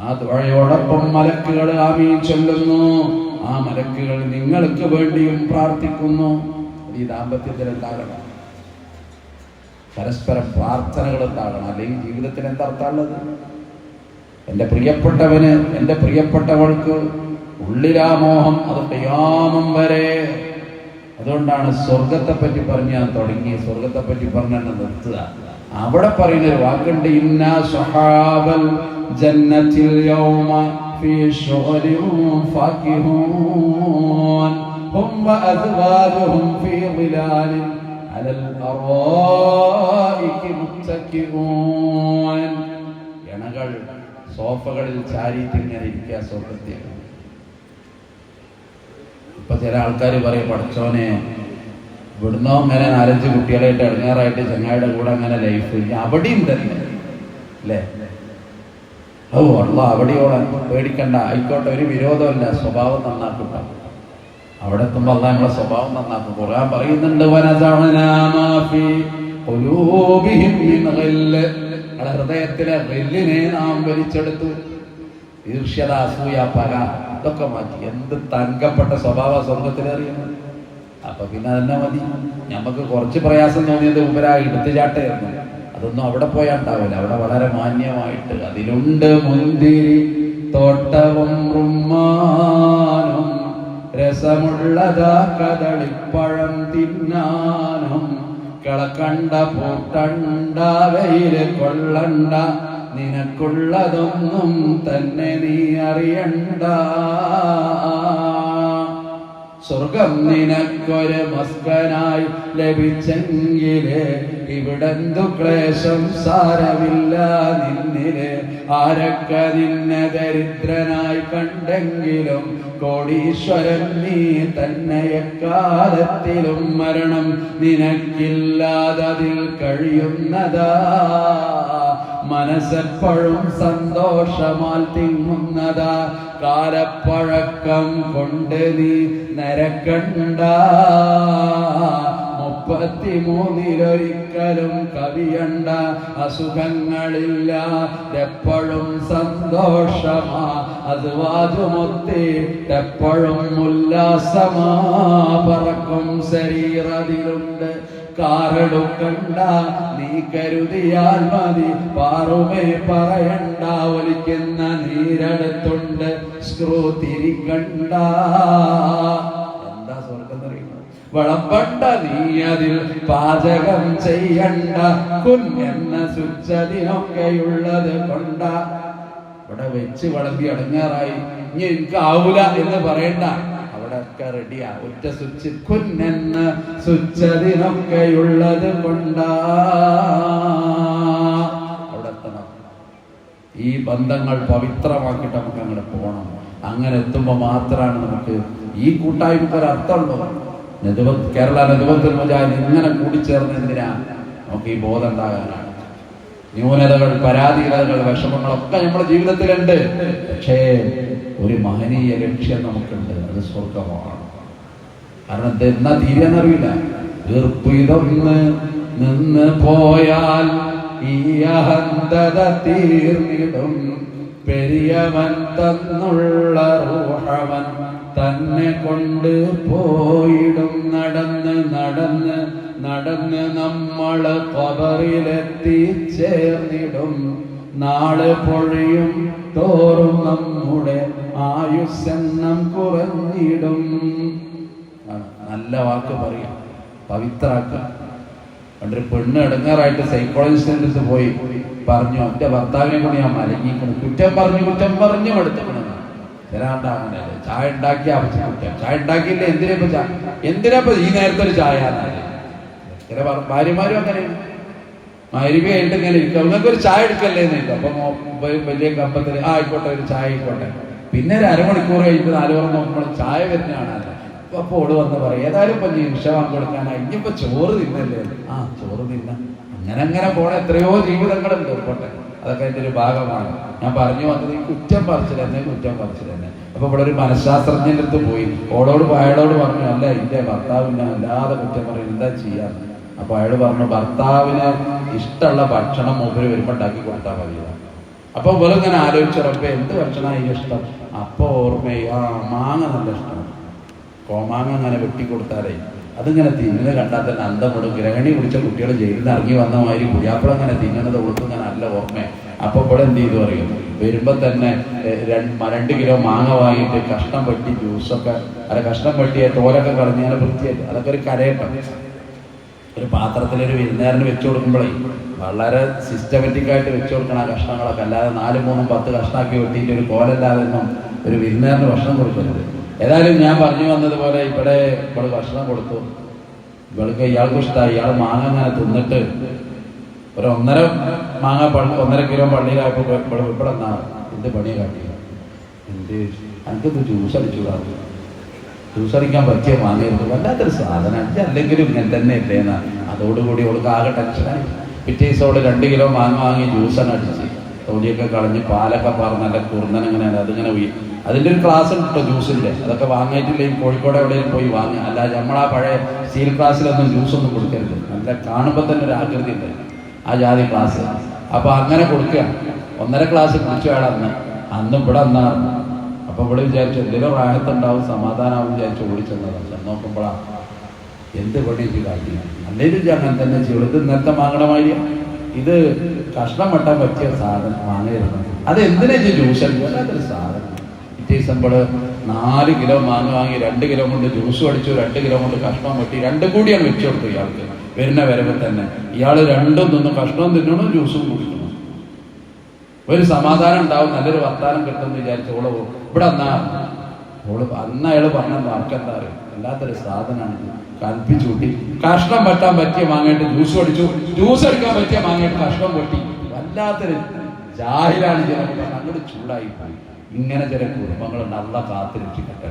ആ ദുആയോടൊപ്പം മലക്കുകൾ ആമീൻ ചൊല്ലുന്നു. ആ മലക്കുകൾ നിങ്ങൾക്ക് വേണ്ടിയും പ്രാർത്ഥിക്കുന്നു. ഈ ദാമ്പത്യത്തിൽ ഉണ്ടാകണം, പരസ്പരം പ്രാർത്ഥനകൾ ഉണ്ടാകണം. അല്ലെങ്കിൽ ജീവിതത്തിന് എന്തർത്ഥമുള്ളത്? എൻ്റെ പ്രിയപ്പെട്ടവന്, എൻ്റെ പ്രിയപ്പെട്ടവൾക്ക് ഉള്ളിലാ മോഹം, അത് ഖിയാമം വരെ. അതുകൊണ്ടാണ് സ്വർഗത്തെ പറ്റി പറഞ്ഞ് ഞാൻ തുടങ്ങി. സ്വർഗത്തെ പറ്റി പറഞ്ഞ നിർത്തുക. അവിടെ പറയുന്ന ഒരു വാക്കുണ്ട്, ഇന്നാ സ്വഹാബൽ ജന്നത്തിൽ യൗമ ഫീ ശുഗ്ലിൻ ഫാകിഹൂൻ ഹും വഅസ്വാജുഹും ഫീ ളിലാലിൻ അലൽ അറായികി മുത്തകിഊൻ. ഇണകൾ സോഫകളിൽ ചാരിയിട്ട് ഇങ്ങനെ ഇരിക്കുക സ്വർഗത്തിൽ. ഇപ്പൊ ചില ആൾക്കാർ പറയും, പഠിച്ചോനെ ഇവിടുന്നോ അങ്ങനെ 4-5 കുട്ടികളായിട്ട് ഇടങ്ങാറായിട്ട് ചങ്ങായിയുടെ കൂടെ അങ്ങനെ ലൈഫ്. അവിടെയും തന്നെ അല്ലേ? ഓ അള്ള, അവിടെയോളം പേടിക്കണ്ട, ആയിക്കോട്ടെ, ഒരു വിരോധമല്ല, സ്വഭാവം നന്നാക്കണ്ട. അവിടെ എത്തുമ്പോ അള്ളാഹ് നമ്മളെ സ്വഭാവം നന്നാക്കും. ഖുർആൻ പറയുന്നുണ്ട്, നിങ്ങളുടെ ഹൃദയത്തിലെ ഗില്ലിനെ നാം വലിച്ചെടുത്തു. ഈർഷ്യത, അസൂയ, പക ഇതൊക്കെ മാറ്റി. എന്ത് തങ്കപ്പെട്ട സ്വഭാവ സ്വർഗത്തിലറിയുന്നത്. അപ്പൊ പിന്നെ അതന്നെ മതി. ഞമ്മക്ക് കുറച്ച് പ്രയാസം തോന്നിയത് ഉപരാ എടുത്തുചാട്ടായിരുന്നു. അതൊന്നും അവിടെ പോയാൽ ഉണ്ടാവില്ല. അവിടെ വളരെ മാന്യമായിട്ട് അതിലുണ്ട് മുന്തിരി തോട്ടവും രസമുള്ളതാ കദളിപ്പഴം തിന്നാനും. കിളക്കണ്ട പൂട്ടണ്ട വെയില് കൊള്ളണ്ട, നിനക്കുള്ളതൊന്നും തന്നെ നീ അറിയണ്ട. സ്വർഗം നിനക്കൊരു മസ്കനായി ലഭിച്ചെങ്കില് ഇവിടെന്തു ക്ലേശം സാരമില്ല നിന്നില്. ആരൊക്കെ നിന്നെ ദരിദ്രനായി കണ്ടെങ്കിലും കോടീശ്വരൻ നീ തന്നെ എക്കാലത്തിലും. മരണം നിനക്കില്ലാതതിൽ കഴിയുന്നതാ, മനസ്സെപ്പോഴും സന്തോഷമാൽ തിങ്ങുന്നതാ. കാലപ്പഴക്കം കൊണ്ട് നീ നരക്കണ്ട, 33-ലൊരിക്കലും കവിയണ്ട. അസുഖങ്ങളില്ല, എപ്പോഴും സന്തോഷമാ. അത് വാജുമൊത്തിട്ടെപ്പോഴും ഉല്ലാസമാ. പറക്കും ശരീരത്തിലുണ്ട്, കാറെടുക്കണ്ട, നീ കരുതിയാൽ മതി. പാറുമേ പറയണ്ട, ഒലിക്കുന്ന നീരടുത്തുണ്ട്, സ്ക്രൂ തിരിക്കണ്ട. എന്താ സ്വർഗം അറിയുന്നത്? വിളമ്പണ്ട നീ അതിൽ പാചകം ചെയ്യണ്ട, കുഞ്ഞെന്ന സുച്ചതിനൊക്കെയുള്ളത് കൊണ്ട. ഇവിടെ വെച്ച് വിളമ്പി അടങ്ങാറായി, ഇനി എനിക്ക് ആവൂല എന്ന് പറയണ്ട, ഒക്കെ റെഡിയാ. ഒറ്റ സ്വിച്ച്, കുന്നെന്ന സ്വിച്ചതിനൊക്കെയുള്ളത് കൊണ്ടാ. അവിടെ എത്തണം. ഈ ബന്ധങ്ങൾ പവിത്രമാക്കിയിട്ട് നമുക്ക് അങ്ങനെ പോകണം. അങ്ങനെ എത്തുമ്പോൾ മാത്രമാണ് നമുക്ക് ഈ കൂട്ടായ്മക്ക് ഒരു അർത്ഥമുള്ളൂ. കേരള നെതുവത്തുൽ മുജാഹിദ് ഇങ്ങനെ കൂടിച്ചേർന്ന് എന്തിനാ? നമുക്ക് ഈ ബോധം ഉണ്ടാകാനാണ്. ന്യൂനതകൾ, പരാധീനതകൾ, വിഷമങ്ങളൊക്കെ നമ്മുടെ ജീവിതത്തിലുണ്ട്. പക്ഷേ ഒരു മഹനീയ ലക്ഷ്യം നമുക്കുണ്ട്, അത് സ്വർഗമാണ്. കാരണം എന്നാ തീരെന്നറിയില്ല. തീർപ്പിതൊന്ന് നിന്ന് പോയാൽ ഈ അഹന്തത തീർന്നിടും. പെരിയവൻ തന്നുള്ള റൂഹവൻ തന്നെ കൊണ്ട് പോയിടും. നടന്ന് നടന്ന് നടന്ന് നമ്മള് ഖബറിലെത്തിച്ചേർന്നിടും. നാള് പൊഴിയും തോറും നമ്മുടെ ആയുസ്സെണ്ണം കുറഞ്ഞിടും. നല്ല വാക്ക് പറയാം, പവിത്രാക്ക. പണ്ടൊരു പെണ്ണ് ഇടങ്ങാറായിട്ട് സൈക്കോളജിസ്റ്റിന്റെ അടുത്ത് പോയി പറഞ്ഞു, എന്റെ ഭർത്താവിനെ കൊണ്ട് ഞാൻ മലങ്ങിക്കണം, കുറ്റം പറഞ്ഞു എടുത്തണം. തരാണ്ട അങ്ങനെയല്ലേ, ചായ ഉണ്ടാക്കിയ കുറ്റം, ചായ ഉണ്ടാക്കിയില്ല, എന്തിനാ ഈ നേരത്തെ ഒരു ചായ. ചില ഭാര്യമാരും അങ്ങനെയാണ്, മരുവിയായിട്ട് ഇങ്ങനെ ഇരിക്കും, നിങ്ങൾക്ക് ഒരു ചായ എടുക്കല്ലേ എന്നില്ല. അപ്പൊ വലിയ കമ്പത്തിൽ ആയിക്കോട്ടെ, ഒരു ചായ ആയിക്കോട്ടെ. പിന്നെ ഒരു അരമണിക്കൂർ കഴിഞ്ഞിട്ട് 4 പറഞ്ഞ് നമ്മൾ ചായ വരുന്നതാണ്. അപ്പൊ ഓട് വന്ന് പറയും, ഏതായാലും ഇപ്പൊ നിമിഷം കൊടുക്കാനാ, ഇനിയിപ്പോ ചോറ് തിന്നല്ലേ. ചോറ് തിന്ന. അങ്ങനെ പോണ എത്രയോ ജീവിതങ്ങളുണ്ട്. പോട്ടെ, അതൊക്കെ അതിന്റെ ഒരു ഭാഗമാണ്. ഞാൻ പറഞ്ഞു വന്നത് ഈ കുറ്റം പറിച്ചു തന്നെ. അപ്പൊ ഇവിടെ ഒരു മനഃശാസ്ത്രജ്ഞന്റെ അടുത്ത് പോയി, അയാളോട് പറഞ്ഞു, അല്ല എന്റെ ഭർത്താവിനെ അല്ലാതെ കുറ്റം പറയും, എന്താ ചെയ്യാന്ന്. അപ്പൊ അയാൾ പറഞ്ഞു, ഭർത്താവിന് ഇഷ്ടമുള്ള ഭക്ഷണം മൂപ്പര് വരുമ്പോ ഉണ്ടാക്കി കൊടുത്താൽ മതി. അപ്പൊ പോലെ ഇങ്ങനെ ആലോചിച്ചപ്പോ എന്ത് ഭക്ഷണമാണ് ഇഷ്ടം? അപ്പൊ ഓർമ്മയാ, മാങ്ങ നല്ല ഇഷ്ടം. കോമാങ്ങ അങ്ങനെ വെട്ടിക്കൊടുത്താലേ അതിങ്ങനെ തിന്നുന്നത് കണ്ടാൽ തന്നെ അന്തമിടും. ഗ്രഹണി പിടിച്ച കുട്ടികൾ ജയിലിൽ നിന്ന് ഇറങ്ങി വന്ന മാതിരി കുടിയാപ്പളങ്ങനെ തിന്നുന്നത് കൊടുക്കുന്ന നല്ല ഓർമ്മ. അപ്പൊ ഇവിടെ എന്ത് ചെയ്തു അറിയും, വരുമ്പോ തന്നെ 2 കിലോ മാങ്ങ വാങ്ങിയിട്ട് കഷ്ണം വെട്ടി ജ്യൂസൊക്കെ, കഷ്ണം വെട്ടിയ തോലൊക്കെ കളഞ്ഞാൽ വൃത്തിയായിട്ട് അതൊക്കെ ഒരു കരയട്ടം. ഒരു പാത്രത്തിലൊരു വിരുന്നുകാരന് വെച്ചു കൊടുക്കുമ്പോഴേ വളരെ സിസ്റ്റമാറ്റിക്കായിട്ട് വെച്ചു കൊടുക്കണം ആ കഷ്ണങ്ങളൊക്കെ. അല്ലാതെ 4, 3, 10 കഷ്ണാക്കി വെട്ടിയിട്ട് ഒരു കോലല്ലാതെ ഒന്നും ഒരു വിരുന്നുകാരന് ഭക്ഷണം കൊടുക്കരുത്. ഏതായാലും ഞാൻ പറഞ്ഞു വന്നതുപോലെ ഇവിടെ ഭക്ഷണം കൊടുത്തു. ഇയാൾക്ക് ഇഷ്ടമായി. ഇയാൾ മാങ്ങ അങ്ങനെ തിന്നിട്ട് ഒരു 1.5 മാങ്ങ 1.5 കിലോ പള്ളിയിലായപ്പോൾ ഇവിടെ എന്ത് പണിയെ കാട്ടി, എനിക്കത് ജ്യൂസ് അടിച്ചുകൂടാ. ജ്യൂസ് അടിക്കാൻ പറ്റിയ മാങ്ങയായിരുന്നു, വല്ലാത്തൊരു സാധനം. അല്ലെങ്കിലും ഇങ്ങനെ തന്നെ ഇല്ലേന്നാ. അതോടുകൂടി അവൾക്ക് ആകെ ടെൻഷനായി. പിറ്റേ ദിവസം 2 കിലോ മാങ്ങ വാങ്ങി ജ്യൂസാണ് അടിച്ച് തൊലിയൊക്കെ കളഞ്ഞ് പാലൊക്കെ പറഞ്ഞ് നല്ല കുറുന്നൻ അതിങ്ങനെ അതിൻ്റെ ഒരു ക്ലാസ് ഉണ്ട് കേട്ടോ ജ്യൂസിൻ്റെ. അതൊക്കെ വാങ്ങിയിട്ടില്ലെങ്കിൽ കോഴിക്കോട് എവിടെയും പോയി വാങ്ങുക. അല്ലാതെ നമ്മളാ പഴയ സ്റ്റീൽ ക്ലാസ്സിലൊന്നും ജ്യൂസൊന്നും കൊടുക്കരുത്. നല്ല കാണുമ്പോൾ തന്നെ ഒരു ആകൃതി ഉണ്ട് ആ ജാതി ക്ലാസ്. അപ്പൊ അങ്ങനെ കൊടുക്കുക. 1.5 ഗ്ലാസ് കുടിച്ചു അന്ന് ഇവിടെ എന്നാണ്. അപ്പൊ ഇവിടെ വിചാരിച്ചു എന്തെങ്കിലും റാഹത്തുണ്ടാവും, സമാധാനമാവും വിചാരിച്ചു ഓടിച്ചെന്നതാണ്. ചെന്നോക്കുമ്പോഴാ എന്ത് പണി എനിക്ക് കാട്ടി. അല്ലെങ്കിൽ അങ്ങനെ തന്നെ ചെയ്യും. ഇത് ഇന്നത്തെ മാങ്ങണമായി ഇത് കഷ്ണം വെട്ടാൻ പറ്റിയ സാധനം മാങ്ങയിരുന്നു. അത് എന്തിനാ ജ്യൂസ് അടിക്കും, അതൊരു സാധനം. പിറ്റേ ദിവസം 4 കിലോ മാങ്ങ വാങ്ങി 2 കിലോ കൊണ്ട് ജ്യൂസ് അടിച്ചു, 2 കിലോ കൊണ്ട് കഷ്ണം വെട്ടി, 2 കൂടിയാണ് വെച്ചു കൊടുത്തു ഇയാൾക്ക്. വരുന്ന വരവ് തന്നെ ഇയാൾ 2 തിന്നും, കഷ്ണവും തിന്നണം ജ്യൂസും കുടിക്കണം. ഒരു സമാധാനം ഉണ്ടാവും, നല്ലൊരു വർത്താനം കിട്ടുമെന്ന് വിചാരിച്ചു ഓള് ഇവിടെ അന്ന് അയാൾ പറഞ്ഞത് ആർക്കെന്താ അറിയും, വല്ലാത്തൊരു സാധനമാണ്. കൽപ്പിച്ചു കൂട്ടി, കഷ്ണം വെട്ടാൻ പറ്റിയ മാങ്ങയിട്ട് ജ്യൂസ് അടിച്ചു, ജ്യൂസ് അടിക്കാൻ പറ്റിയ മാങ്ങയിട്ട് കഷ്ണം വെട്ടി. വല്ലാത്തൊരു ജാഹിലാണ് ജനങ്ങൾ, അങ്ങോട്ട് ചൂടായി പോയി. ഇങ്ങനെ ചില കുടുംബങ്ങൾ നല്ല കാത്തിരക്ഷിക്കട്ടെ.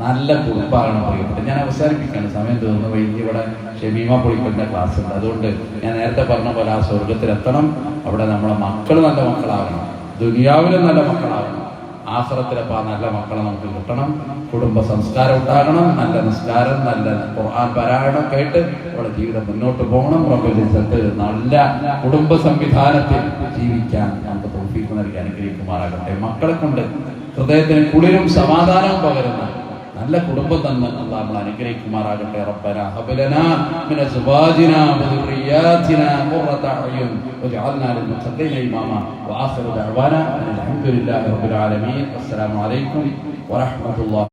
നല്ല കുടുംബമാണ് പ്രിയപ്പെട്ടത്. ഞാൻ അവസാനിപ്പിക്കാണ്, സമയം തീർന്നു പോയി. ഇവിടെ ഷമീമ പൊളിക്കലിന്റെ ക്ലാസ് ഉണ്ട്. അതുകൊണ്ട് ഞാൻ നേരത്തെ പറഞ്ഞ പോലെ ആ സ്വർഗത്തിലെത്തണം. അവിടെ നമ്മളെ മക്കൾ നല്ല മക്കളാകണം, ദുനിയാവിലും നല്ല മക്കളാകണം, ആഖിറത്തിലപ്പോൾ ആ നല്ല മക്കളെ നമുക്ക് കിട്ടണം. കുടുംബ സംസ്കാരം ഉണ്ടാകണം, നല്ല നിസ്കാരം, നല്ല ഖുർആൻ പാരായണം കേട്ട് നമ്മുടെ ജീവിതം മുന്നോട്ട് പോകണം. റബ്ബുൽ ഇസ്സത്ത് നല്ല കുടുംബ സംവിധാനത്തിൽ ജീവിക്കാൻ നമുക്ക് തൗഫീഖ് നൽകി അനുഗ്രഹിക്കുമാറാകട്ടെ. മക്കളെ കൊണ്ട് ഹൃദയത്തിന് കുളിരും സമാധാനവും പകരുന്ന നല്ല കുടുംബം തന്നെ അല്ലാഹു നമ്മൾ അനുഗ്രഹിക്കുമാറാകട്ടെ. റബ്ബനാ ഹബ് ലനാ മിൻ അസ്വാജിനാ വദുർരിയാതിനാ ഖുറത അയുൻ വജഅൽനാ ലിൽ മുത്തഖീന ഇമാമാ വആഖിറു ദഅവാനാ അൽഹംദുലില്ലാഹി റബ്ബിൽ ആലമീൻ. അസ്സലാമു അലൈക്കും വറഹ്മത്തുള്ളാഹി